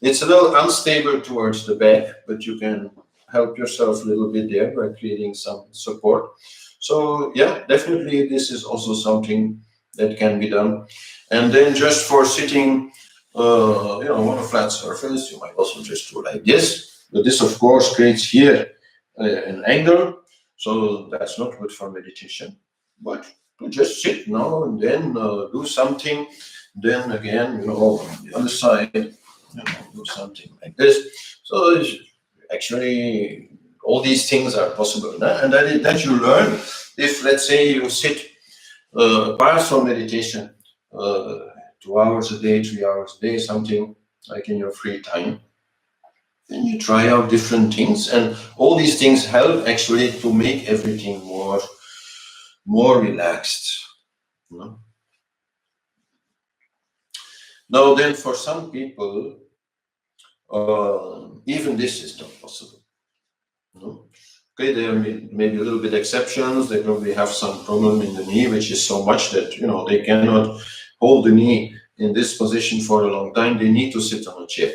It's a little unstable towards the back, but you can help yourself a little bit there by creating some support. So yeah, definitely this is also something that can be done. And then just for sitting, on a flat surface, you might also just do like this. But this, of course, creates here an angle. So that's not good for meditation. But to just sit now and then do something. Then again, on the other side, do something like this. So actually, all these things are possible. And that you learn if, let's say, you sit apart from meditation 2 hours a day, 3 hours a day, something like in your free time. Then you try out different things, and all these things help actually to make everything more relaxed. Now then, for some people, even this is not possible. Okay, there may be a little bit exceptions. They probably have some problem in the knee, which is so much that they cannot hold the knee in this position for a long time. They need to sit on a chair.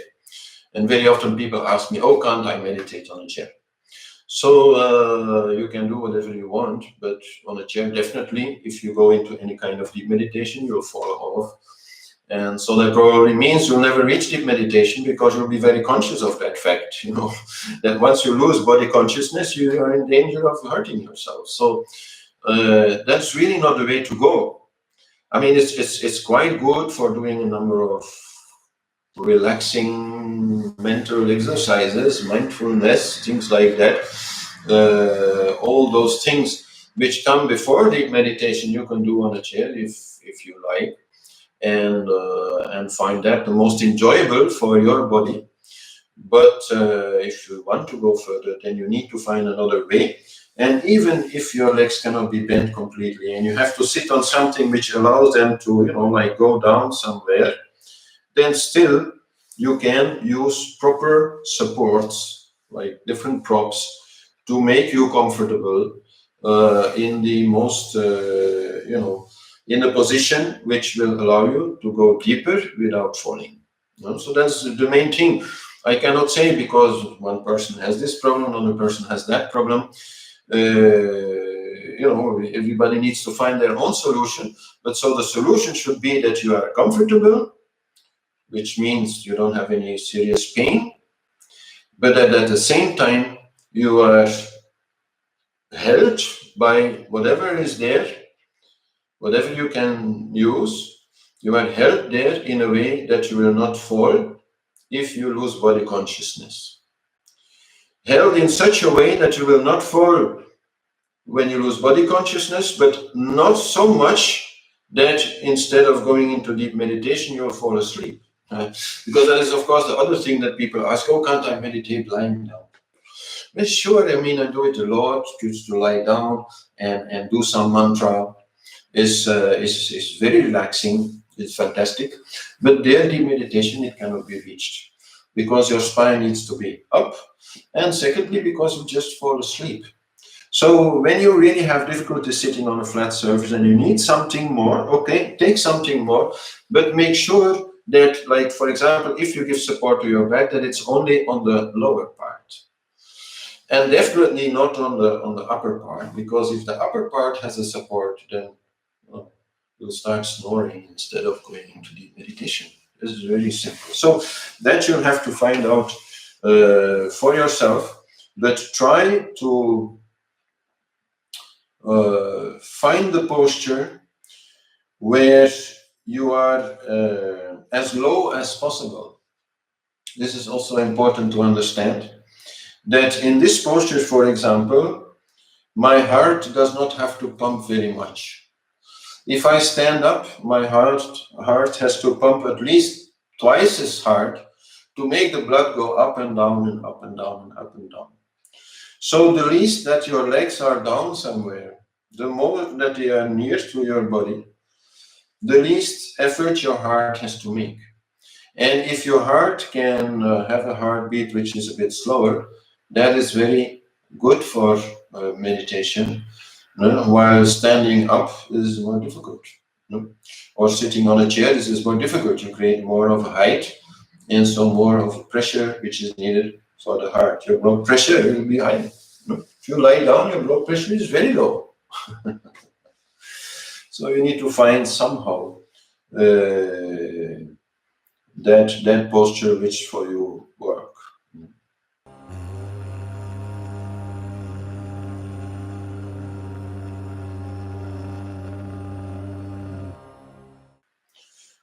And very often people ask me, "Oh, can't I meditate on a chair?" So you can do whatever you want, but on a chair, definitely, if you go into any kind of deep meditation, you'll fall off. And so that probably means you'll never reach deep meditation because you'll be very conscious of that fact, that once you lose body consciousness, you are in danger of hurting yourself. So that's really not the way to go. I mean, it's quite good for doing a number of relaxing mental exercises, mindfulness, things like that. All those things which come before deep meditation, you can do on a chair if you like, and find that the most enjoyable for your body. But if you want to go further, then you need to find another way. And even if your legs cannot be bent completely, and you have to sit on something which allows them to, like go down somewhere, then still you can use proper supports, like different props, to make you comfortable in the most, in a position which will allow you to go deeper without falling. So that's the main thing. I cannot say because one person has this problem, another person has that problem. Everybody needs to find their own solution. But so the solution should be that you are comfortable, which means you don't have any serious pain, but that at the same time you are held by whatever is there, whatever you can use. You are held there in a way that you will not fall if you lose body consciousness. Held in such a way that you will not fall when you lose body consciousness, but not so much that instead of going into deep meditation, you'll fall asleep. Because that is, of course, the other thing that people ask, oh, can't I meditate lying down? Well, sure, I mean, I do it a lot, just to lie down and do some mantra is very relaxing, it's fantastic. But there, deep meditation, it cannot be reached because your spine needs to be up, and secondly, because you just fall asleep. So when you really have difficulty sitting on a flat surface and you need something more, okay, take something more, but make sure that, like, for example, if you give support to your back, that it's only on the lower part. And definitely not on the upper part, because if the upper part has a support, then you'll start snoring instead of going into deep meditation. This is very simple. So that you'll have to find out for yourself, but try to find the posture where you are as low as possible. This is also important to understand, that in this posture, for example, my heart does not have to pump very much. If I stand up, my heart has to pump at least twice as hard to make the blood go up and down and up and down and up and down. So the least that your legs are down somewhere, the more that they are near to your body, the least effort your heart has to make. And if your heart can have a heartbeat which is a bit slower, that is very good for meditation, while standing up is more difficult. Or sitting on a chair, this is more difficult. You create more of a height and so more of a pressure which is needed for the heart. Your blood pressure will be high. If you lie down, your blood pressure is very low. So you need to find somehow that posture which for you work.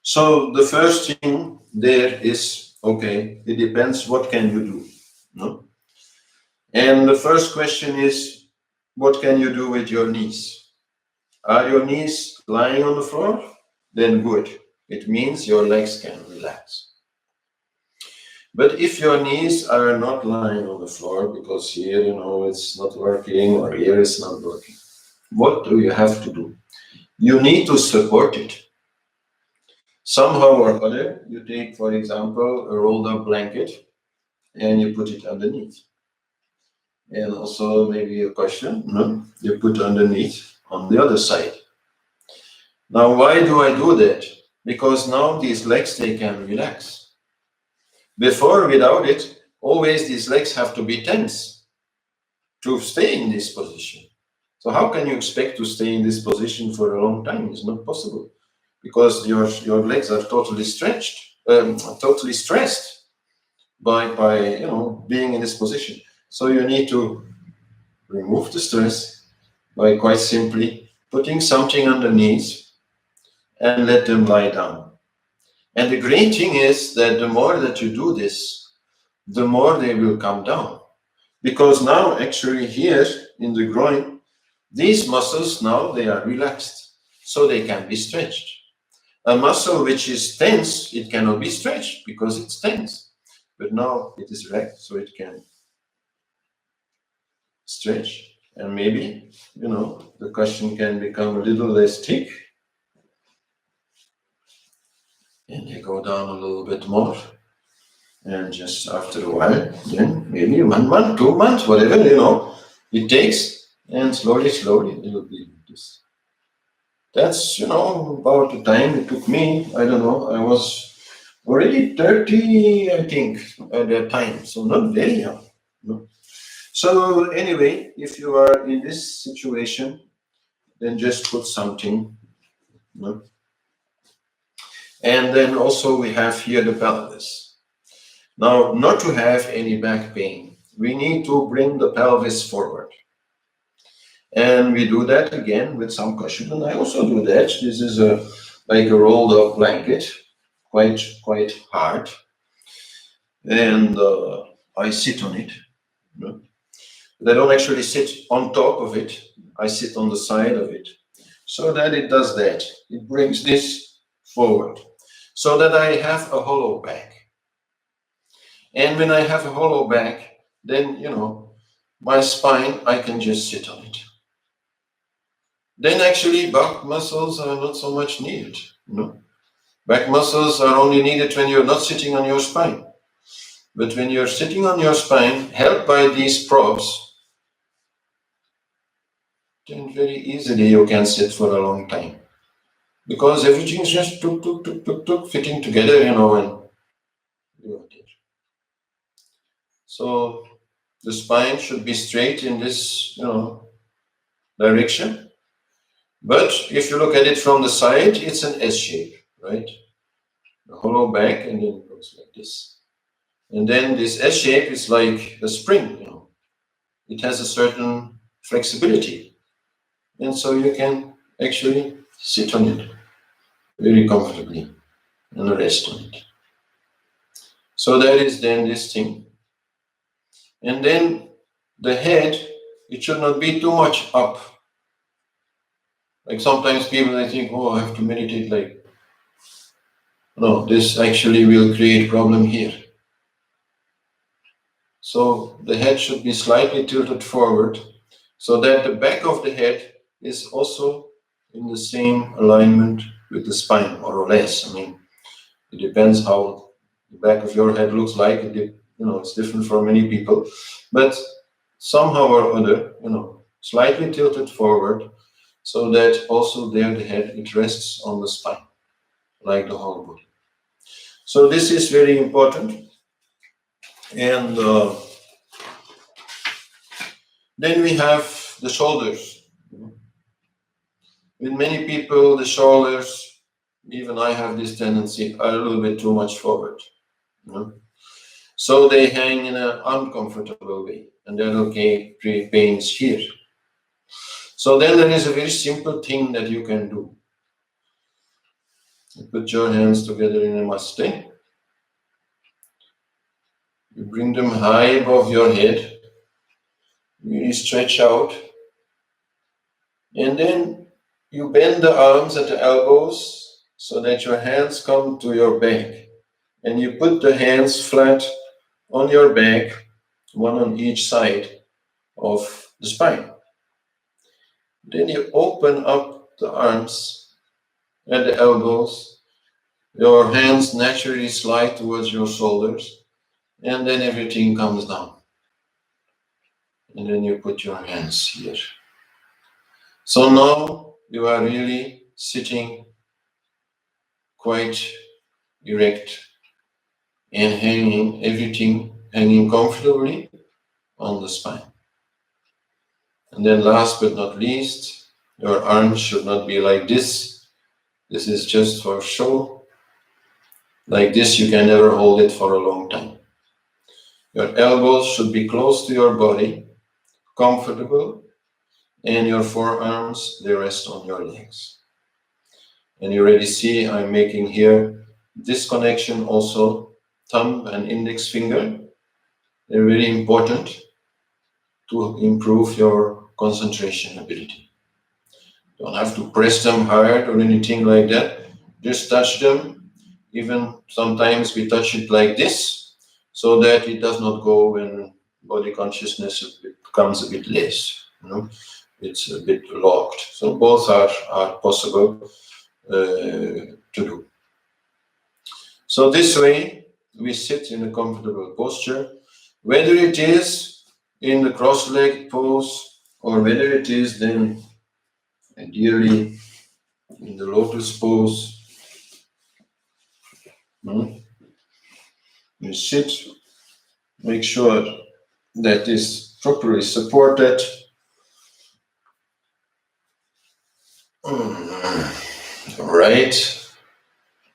So the first thing there is, okay, it depends what can you do. No? And the first question is, what can you do with your knees? Are your knees lying on the floor? Then good. It means your legs can relax. But if your knees are not lying on the floor, because here, it's not working, or here it's not working, what do you have to do? You need to support it. Somehow or other, you take, for example, a rolled up blanket and you put it underneath. And also maybe a cushion, you put underneath on the other side. Now, why do I do that? Because now these legs, they can relax. Before, without it, always these legs have to be tense. to stay in this position. So how can you expect to stay in this position for a long time? It's not possible, because your legs are totally stretched, totally stressed by being in this position. So you need to remove the stress by quite simply putting something underneath and let them lie down. And the great thing is that the more that you do this, the more they will come down. Because now actually here in the groin, these muscles now they are relaxed, so they can be stretched. A muscle which is tense, it cannot be stretched because it's tense. But now it is relaxed, so it can stretch. And maybe, the cushion can become a little less thick. And they go down a little bit more. And just after a while, then maybe 1 month, 2 months, whatever, it takes. And slowly, it will be like this. That's, about the time it took me. I don't know. I was already 30, I think, at that time. So not very young. No. So anyway, if you are in this situation, then just put something. No? And then also we have here the pelvis. Now, not to have any back pain, we need to bring the pelvis forward. And we do that again with some cushion. And I also do that. This is like a rolled up blanket, quite hard. And I sit on it. But I don't actually sit on top of it. I sit on the side of it. So that it does that. It brings this forward. So that I have a hollow back. And when I have a hollow back, then, my spine, I can just sit on it. Then actually back muscles are not so much needed. Back muscles are only needed when you're not sitting on your spine. But when you're sitting on your spine, helped by these props, then very easily you can sit for a long time. Because everything's just fitting together, and you're there. So the spine should be straight in this, direction. But if you look at it from the side, it's an S shape, right? A hollow back, and then it goes like this. And then this S shape is like a spring, It has a certain flexibility. And so you can actually sit on it very comfortably and rest on it. So that is then this thing. And then the head, it should not be too much up. Like sometimes people, they think, I have to meditate like. No, this actually will create problem here. So the head should be slightly tilted forward so that the back of the head is also in the same alignment with the spine, more or less. It depends how the back of your head looks like. It's different for many people. But somehow or other, slightly tilted forward so that also there the head, it rests on the spine, like the whole body. So this is very important. And then we have the shoulders. With many people, the shoulders, even I have this tendency, are a little bit too much forward. So they hang in an uncomfortable way, and then create pains here. So then there is a very simple thing that you can do. You put your hands together in a namaste. You bring them high above your head. Really stretch out. And then you bend the arms at the elbows so that your hands come to your back. And you put the hands flat on your back, one on each side of the spine. Then you open up the arms at the elbows. Your hands naturally slide towards your shoulders, and then everything comes down. And then you put your hands here. So now you are really sitting quite erect and everything hanging comfortably on the spine. And then last but not least, your arms should not be like this. This is just for show. Like this, you can never hold it for a long time. Your elbows should be close to your body, comfortable, and your forearms, they rest on your legs. And you already see I'm making here this connection also, thumb and index finger. They're very important to improve your concentration ability. Don't have to press them hard or anything like that. Just touch them. Even sometimes we touch it like this, so that it does not go when body consciousness becomes a bit less. It's a bit locked. So both are possible to do. So this way we sit in a comfortable posture, whether it is in the cross-legged pose or whether it is then ideally in the lotus pose. You sit, make sure that is properly supported. Right,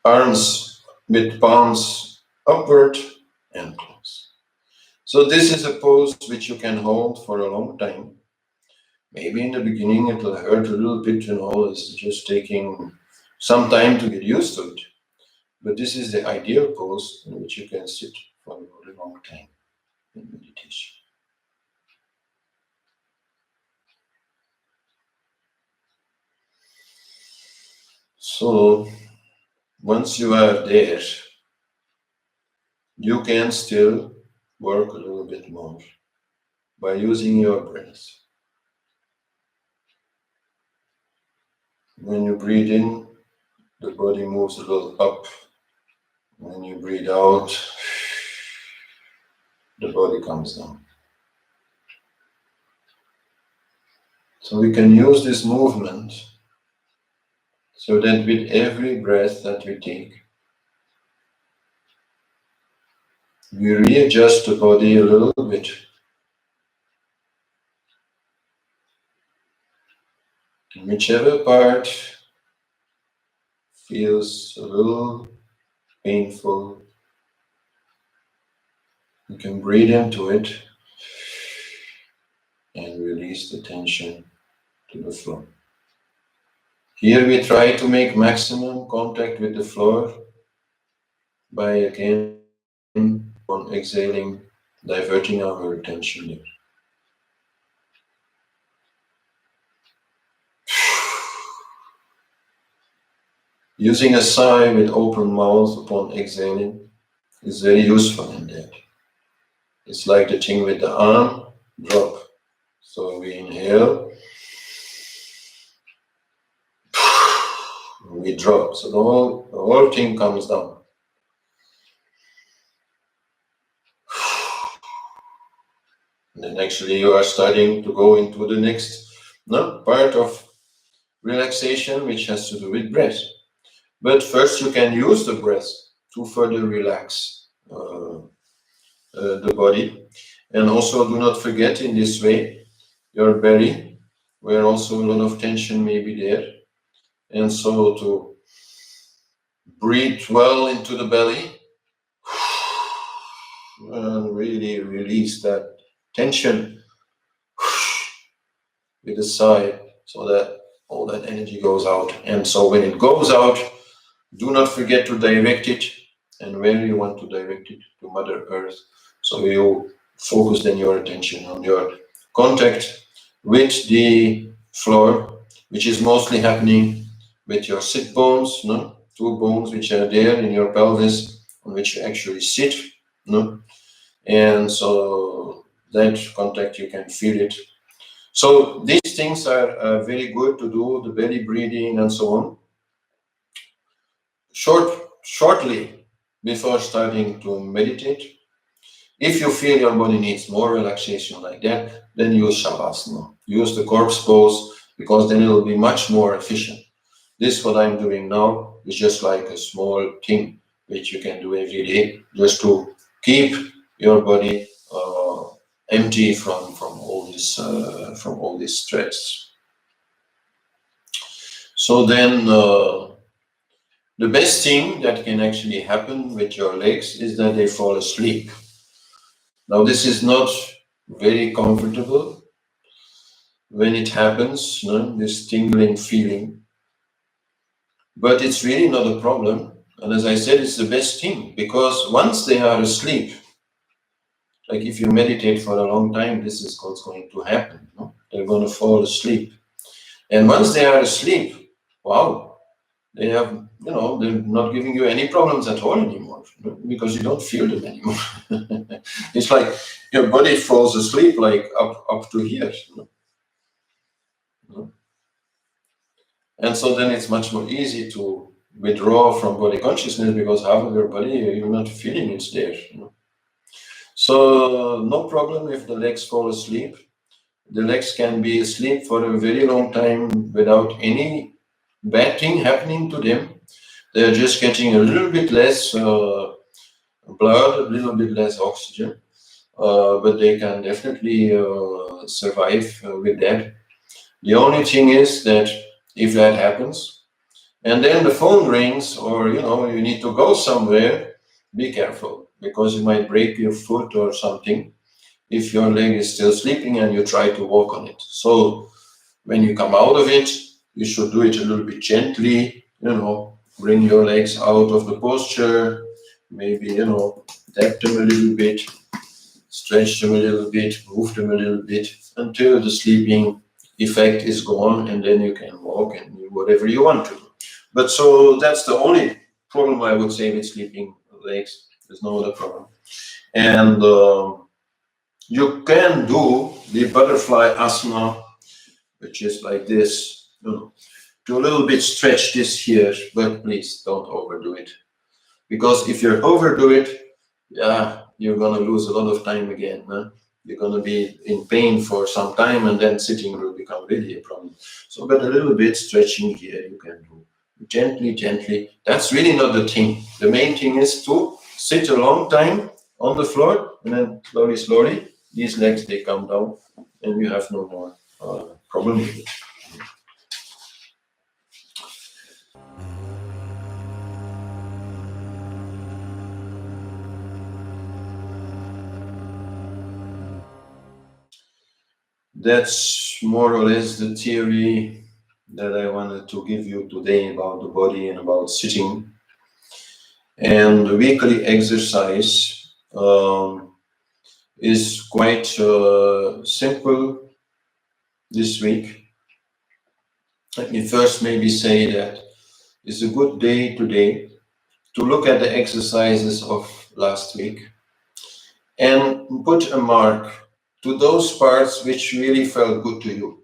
arms with palms upward and close. So this is a pose which you can hold for a long time. Maybe in the beginning it will hurt a little bit, it's just taking some time to get used to it. But this is the ideal pose in which you can sit for a really long time in meditation. So once you are there, you can still work a little bit more by using your breath. When you breathe in, the body moves a little up. When you breathe out, the body comes down. So we can use this movement so that with every breath that we take, we readjust the body a little bit. Whichever part feels a little painful, you can breathe into it and release the tension to the floor. Here we try to make maximum contact with the floor by again on exhaling, diverting our attention there. Using a sigh with open mouth upon exhaling is very useful in that. It's like the thing with the arm, drop. So we inhale, we drop. So the whole thing comes down. And then actually you are starting to go into the next part of relaxation, which has to do with breath. But first you can use the breath to further relax the body. And also do not forget in this way your belly, where also a lot of tension may be there. And so to breathe well into the belly and really release that tension with a sigh so that all that energy goes out. And so when it goes out, do not forget to direct it, and where you want to direct it, to Mother Earth. So you focus then your attention on your contact with the floor, which is mostly happening with your sit bones, two bones which are there in your pelvis on which you actually sit. And so that contact, you can feel it. So these things are very good to do, the belly breathing and so on. Shortly before starting to meditate, if you feel your body needs more relaxation like that, then use Shavasana. Use the corpse pose, because then it will be much more efficient. This, what I'm doing now, is just like a small thing which you can do every day, just to keep your body empty from all this stress. So then the best thing that can actually happen with your legs is that they fall asleep. Now this is not very comfortable when it happens, this tingling feeling, but it's really not a problem. And as I said, it's the best thing, because once they are asleep, like if you meditate for a long time, this is what's going to happen. They're going to fall asleep. And once they are asleep, wow, they have, they're not giving you any problems at all anymore, because you don't feel them anymore. It's like your body falls asleep like up to here. And so then it's much more easy to withdraw from body consciousness, because half of your body, you're not feeling it's there. So no problem if the legs fall asleep. The legs can be asleep for a very long time without any bad thing happening to them. They're just getting a little bit less blood, a little bit less oxygen, but they can definitely survive with that. The only thing is that if that happens, and then the phone rings, or you need to go somewhere, be careful, because you might break your foot or something if your leg is still sleeping and you try to walk on it. So when you come out of it, you should do it a little bit gently, bring your legs out of the posture, maybe, tap them a little bit, stretch them a little bit, move them a little bit until the sleeping effect is gone, and then you can walk and do whatever you want to do. But so that's the only problem I would say with sleeping legs. There's no other problem. And you can do the butterfly asana, which is like this, to a little bit stretch this here, but please don't overdo it. Because if you overdo it, you're gonna lose a lot of time again. You're gonna be in pain for some time, and then sitting will become really a problem. So, but a little bit stretching here you can do. Gently, gently. That's really not the thing. The main thing is to sit a long time on the floor, and then slowly, slowly, these legs, they come down, and you have no more problem with it. That's more or less the theory that I wanted to give you today about the body and about sitting. And the weekly exercise is quite simple this week. Let me first maybe say that it's a good day today to look at the exercises of last week and put a mark to those parts which really felt good to you.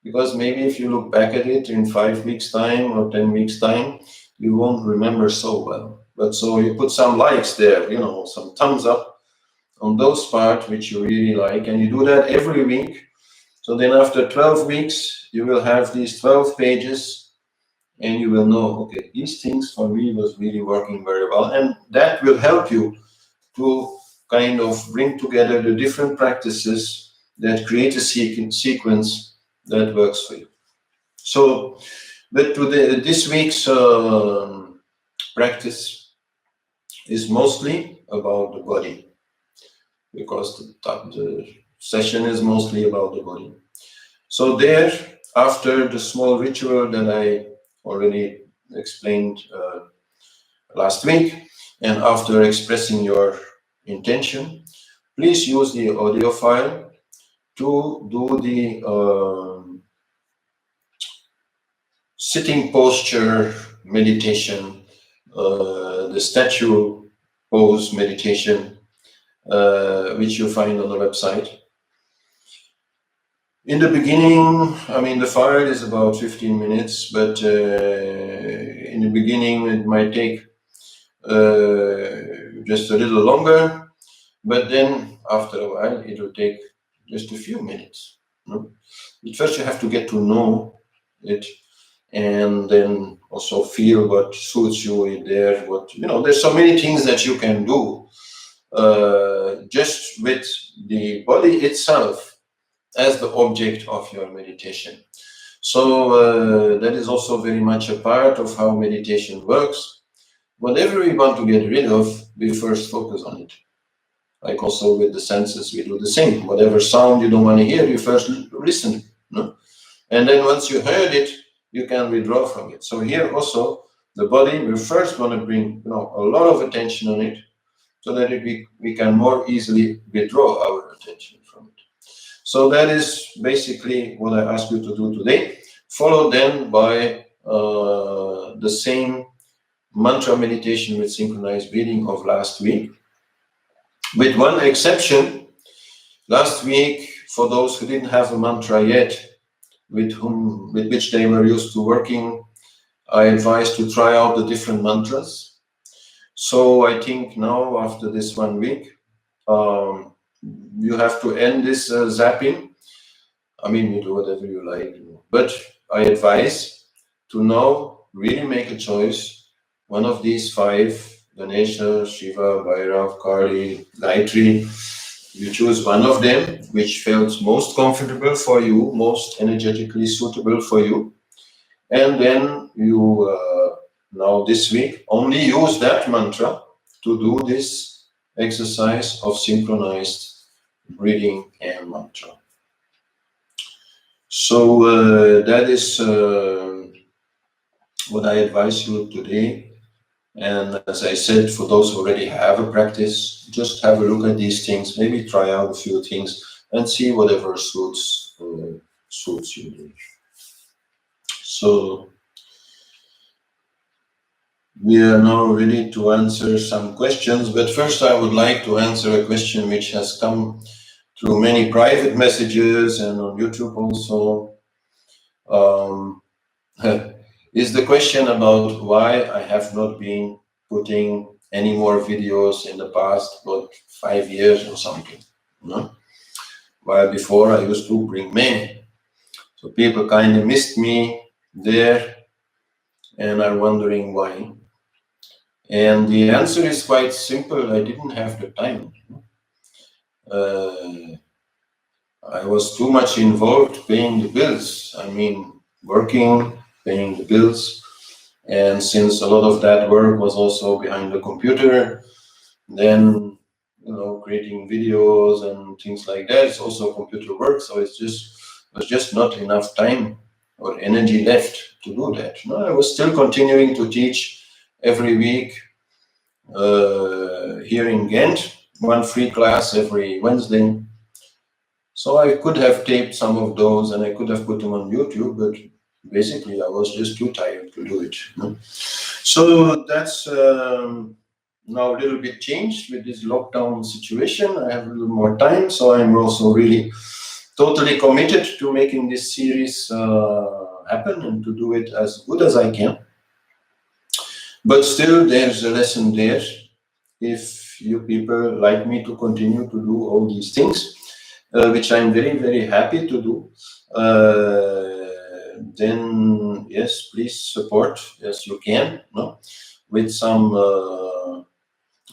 Because maybe if you look back at it in 5 weeks' time or 10 weeks' time, you won't remember so well. But so you put some likes there, some thumbs up on those parts which you really like, and you do that every week. So then after 12 weeks, you will have these 12 pages, and you will know, okay, these things for me was really working very well. And that will help you to kind of bring together the different practices that create a sequence that works for you. So, but today, this week's practice is mostly about the body, because the session is mostly about the body. So there, after the small ritual that I already explained last week, and after expressing your intention, please use the audio file to do the sitting posture meditation, the statue pose meditation, which you find on the website. In the beginning, the file is about 15 minutes, but in the beginning it might take just a little longer, but then after a while it will take just a few minutes. At first you have to get to know it, and then also feel what suits you in there. There's so many things that you can do just with the body itself as the object of your meditation. So that is also very much a part of how meditation works. Whatever we want to get rid of, we first focus on it. Like also with the senses, we do the same. Whatever sound you don't want to hear, you first listen. No? And then once you heard it, you can withdraw from it. So here also, the body, we first want to bring a lot of attention on it, so that we can more easily withdraw our attention from it. So that is basically what I ask you to do today, followed then by the same mantra meditation with synchronized breathing of last week. With one exception, last week, for those who didn't have a mantra yet, with which they were used to working, I advise to try out the different mantras. So I think now, after this 1 week, you have to end this zapping. I mean, you do whatever you like, but I advise to now really make a choice. One of these 5, Ganesha, Shiva, Bhairav, Kali, Gayatri, you choose one of them which felt most comfortable for you, most energetically suitable for you, and then you now this week only use that mantra to do this exercise of synchronized breathing and mantra. So that is what I advise you today. And as I said, for those who already have a practice, just have a look at these things, maybe try out a few things and see whatever suits you. So we are now ready to answer some questions, but first I would like to answer a question which has come through many private messages and on YouTube also. Is the question about why I have not been putting any more videos in the past, about 5 years or something. No? While before I used to bring many. So people kind of missed me there and are wondering why. And the answer is quite simple. I didn't have the time. I was too much involved paying the bills. I mean, working, paying the bills. And since a lot of that work was also behind the computer, then, creating videos and things like that, it's also computer work. So it was just not enough time or energy left to do that. No, I was still continuing to teach every week here in Ghent, one free class every Wednesday. So I could have taped some of those and I could have put them on YouTube, but basically I was just too tired to do it. So that's now a little bit changed with this lockdown situation. I have a little more time, so I'm also really totally committed to making this series happen and to do it as good as I can. But still, there's a lesson there. If you people like me to continue to do all these things, which I'm very, very happy to do, then yes, please support as you can, with some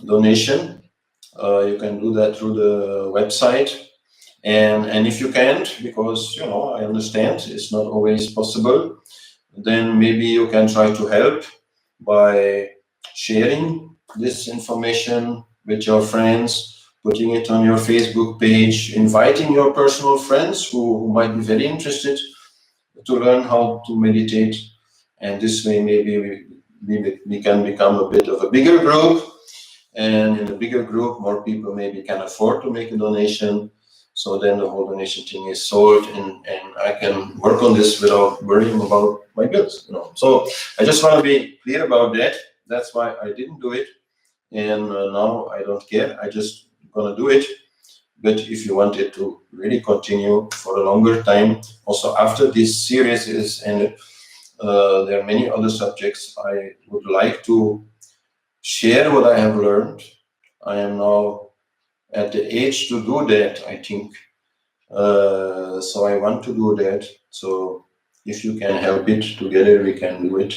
donation. You can do that through the website. And if you can't, because I understand it's not always possible, then maybe you can try to help by sharing this information with your friends, putting it on your Facebook page, inviting your personal friends who might be very interested to learn how to meditate. And this way maybe we can become a bit of a bigger group, and in a bigger group more people maybe can afford to make a donation. So then the whole donation thing is solved, and I can work on this without worrying about my bills. So I just want to be clear about that. That's why I didn't do it, and now I don't care. I just gonna do it. But if you wanted to really continue for a longer time, also after this series is ended, there are many other subjects I would like to share what I have learned. I am now at the age to do that, I think. So I want to do that. So if you can help it, together we can do it.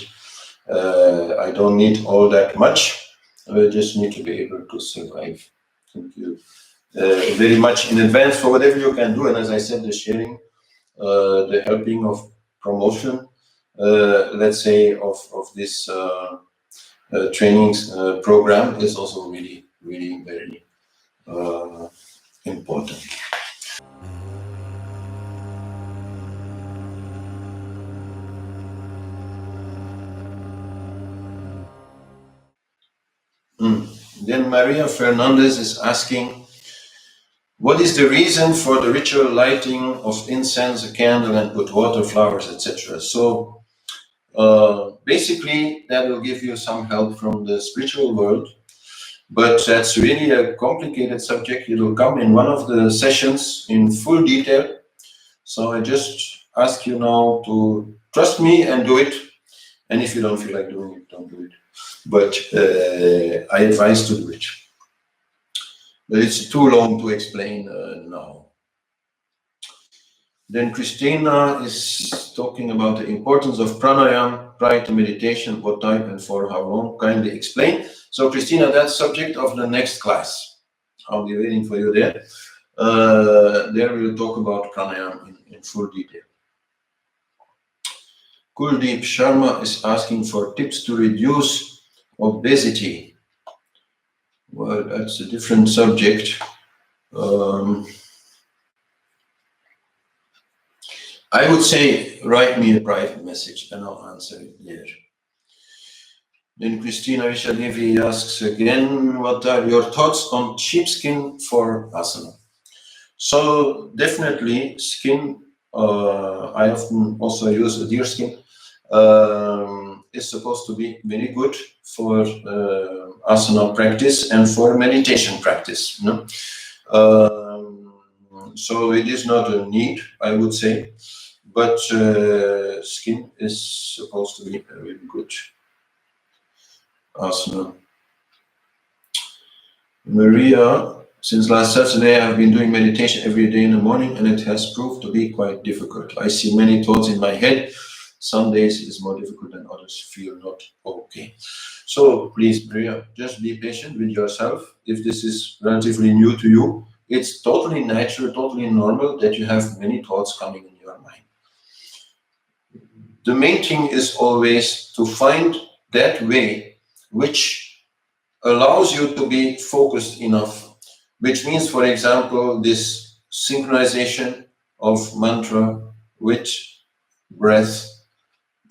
I don't need all that much. I just need to be able to survive. Thank you very much in advance for whatever you can do. And as I said, the sharing, the helping of promotion, let's say, of this trainings program is also really, really very important. Then Maria Fernandez is asking, what is the reason for the ritual lighting of incense, a candle, and put water, flowers, etc.? So basically, that will give you some help from the spiritual world, but that's really a complicated subject. It will come in one of the sessions in full detail. So I just ask you now to trust me and do it. And if you don't feel like doing it, don't do it. But I advise to do it. But it's too long to explain now. Then Christina is talking about the importance of pranayama prior to meditation, what type and for how long. Kindly explain. So Christina, that's subject of the next class. I'll be waiting for you there. There we'll talk about pranayama in full detail. Kuldeep Sharma is asking for tips to reduce obesity. Well, that's a different subject. I would say write me a private message and I'll answer it there. Then Christina Vishalevi asks again, what are your thoughts on sheepskin for asana? So definitely skin, I often also use a deer skin, is supposed to be very good for asana practice and for meditation practice. No? So it is not a need, I would say, but skin is supposed to be a really good asana. Maria, since last Saturday I have been doing meditation every day in the morning and it has proved to be quite difficult. I see many thoughts in my head. Some days it is more difficult and others feel not okay. So please, Maria, just be patient with yourself. If this is relatively new to you, it's totally natural, totally normal that you have many thoughts coming in your mind. The main thing is always to find that way which allows you to be focused enough, which means, for example, this synchronization of mantra with breath.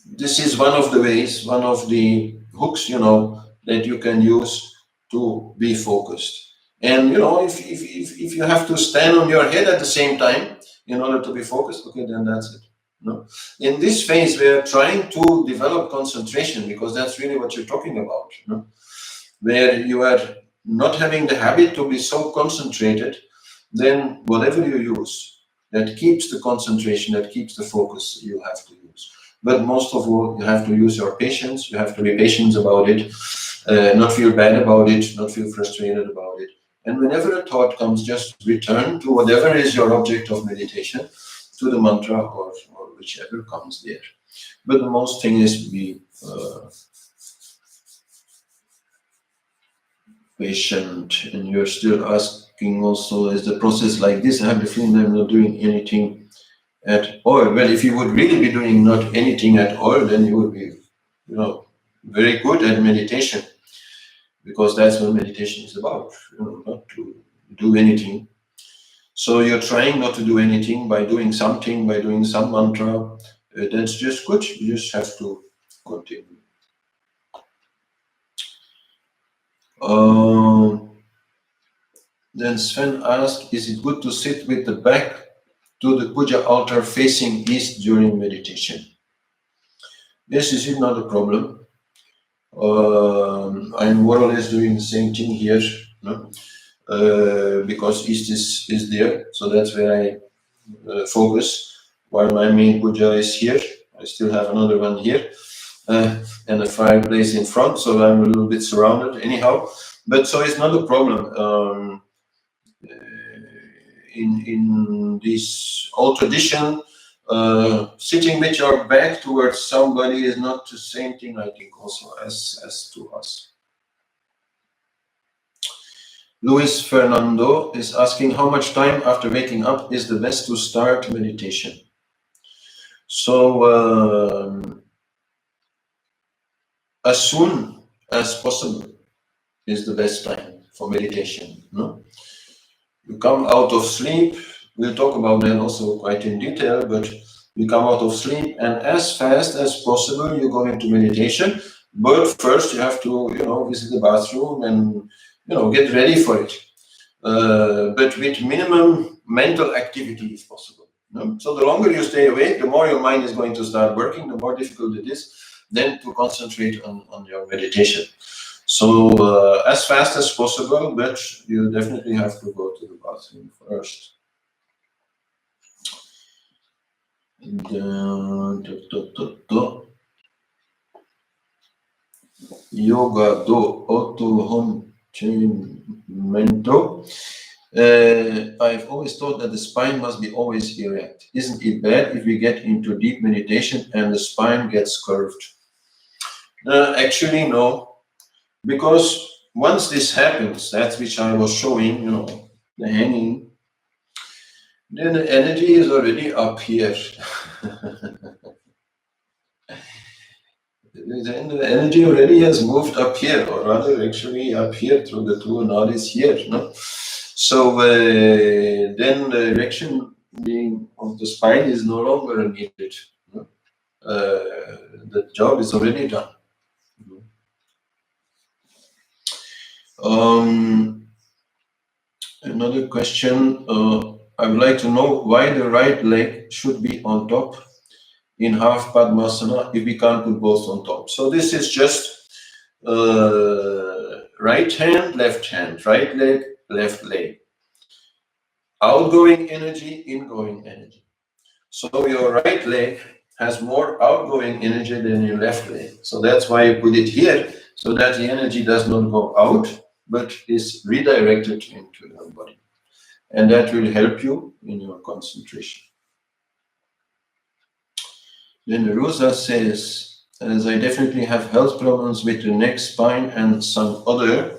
This is one of the ways, one of the hooks, that you can use to be focused. And, if you have to stand on your head at the same time in order to be focused, okay, then that's it. No. In this phase, we are trying to develop concentration because that's really what you're talking about, where you are not having the habit to be so concentrated, then whatever you use that keeps the concentration, that keeps the focus, you have to use. But most of all, you have to use your patience. You have to be patient about it, not feel bad about it, not feel frustrated about it. And whenever a thought comes, just return to whatever is your object of meditation, to the mantra or whichever comes there. But the most thing is to be patient. And you're still asking also, is the process like this? I have the feeling I'm not doing anything at all. Well, if you would really be doing not anything at all, then you would be, very good at meditation, because that's what meditation is about, not to do anything. So you're trying not to do anything by doing something, by doing some mantra. That's just good. You just have to continue. Then Sven asked, is it good to sit with the back to the puja altar facing east during meditation? Yes, this is not a problem. I'm more or less doing the same thing here, because east is there, so that's where I focus. While my main puja is here, I still have another one here, and a fireplace in front, so I'm a little bit surrounded anyhow. But so it's not a problem. In this old tradition, sitting with your back towards somebody is not the same thing, I think, also as to us. Luis Fernando is asking how much time after waking up is the best to start meditation. So as soon as possible is the best time for meditation. No? You come out of sleep, we'll talk about that also quite in detail, but you come out of sleep and as fast as possible you go into meditation. But first you have to, visit the bathroom and, get ready for it. But with minimum mental activity if possible. So the longer you stay awake, the more your mind is going to start working, the more difficult it is then to concentrate on your meditation. So as fast as possible, but you definitely have to go to the bathroom first. Yoga do autohomento. I've always thought that the spine must be always erect. Isn't it bad if we get into deep meditation and the spine gets curved? Actually, no. Because once this happens, that which I was showing, the hanging, then the energy is already up here. Then the energy already has moved up here, or rather actually up here through the two nodes here. No? So then the direction being of the spine is no longer needed. No? The job is already done. Another question, I would like to know why the right leg should be on top in half Padmasana if we can't put both on top. So this is just right hand, right leg, left leg. Outgoing energy, ingoing energy. So your right leg has more outgoing energy than your left leg. So that's why you put it here, so that the energy does not go out, but is redirected into your body. And that will help you in your concentration. Then Rosa says, as I definitely have health problems with the neck, spine, and some other,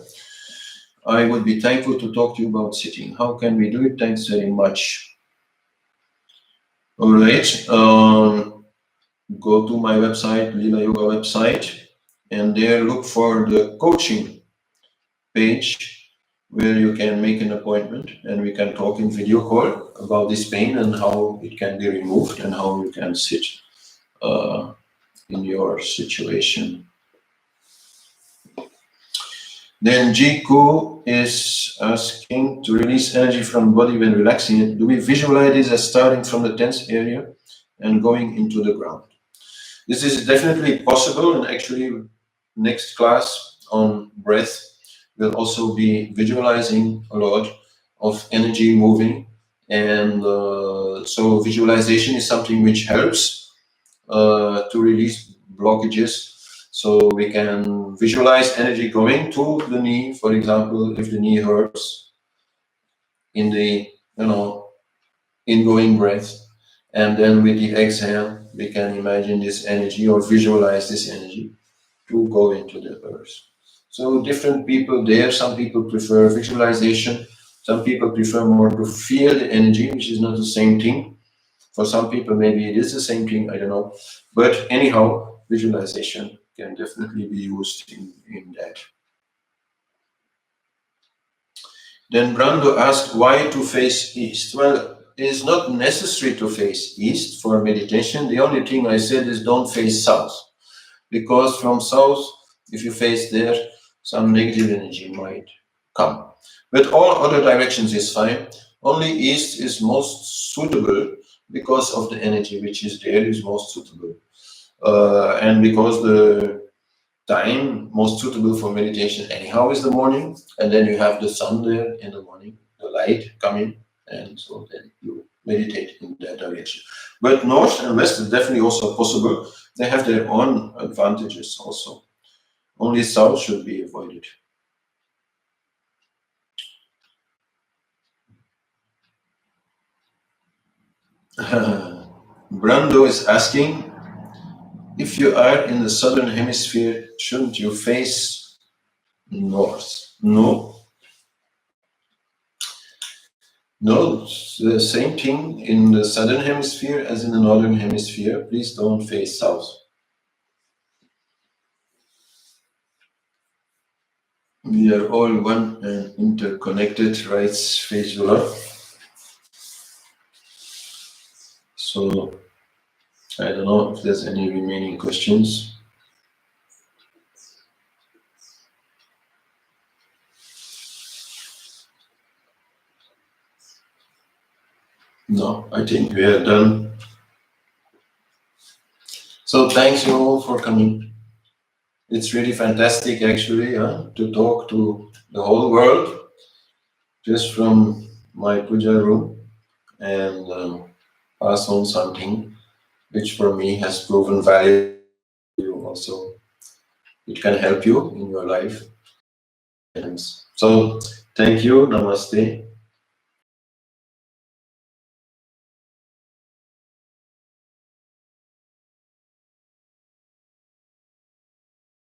I would be thankful to talk to you about sitting. How can we do it? Thanks very much. All right. Go to my website, Lila Yoga website, and there look for the coaching page where you can make an appointment and we can talk in video call about this pain and how it can be removed and how you can sit in your situation. Then Jiku is asking to release energy from body when relaxing it. Do we visualize this as starting from the tense area and going into the ground? This is definitely possible, and actually next class on breath will also be visualizing a lot of energy moving, and so visualization is something which helps to release blockages. So we can visualize energy going to the knee, for example, if the knee hurts in the ingoing breath, and then with the exhale we can imagine this energy or visualize this energy to go into the earth. So different people there, some people prefer visualization, some people prefer more to feel the energy, which is not the same thing. For some people maybe it is the same thing, I don't know. But anyhow, visualization can definitely be used in that. Then Brando asked why to face east. Well, it is not necessary to face east for meditation. The only thing I said is don't face south, because from south, if you face there, some negative energy might come. But all other directions is fine. Only east is most suitable because of the energy which is there is most suitable. And because the time most suitable for meditation anyhow is the morning, and then you have the sun there in the morning, the light coming, and so then you meditate in that direction. But north and west is definitely also possible. They have their own advantages also. Only south should be avoided. Brando is asking, if you are in the southern hemisphere, shouldn't you face north? No. No, it's the same thing in the southern hemisphere as in the northern hemisphere. Please don't face south. We are all one and interconnected, writes Faisullah. So I don't know if there's any remaining questions. No, I think we are done. So thanks you all for coming. It's really fantastic actually to talk to the whole world just from my puja room and pass on something which for me has proven valuable. Also, it can help you in your life. And so thank you, namaste.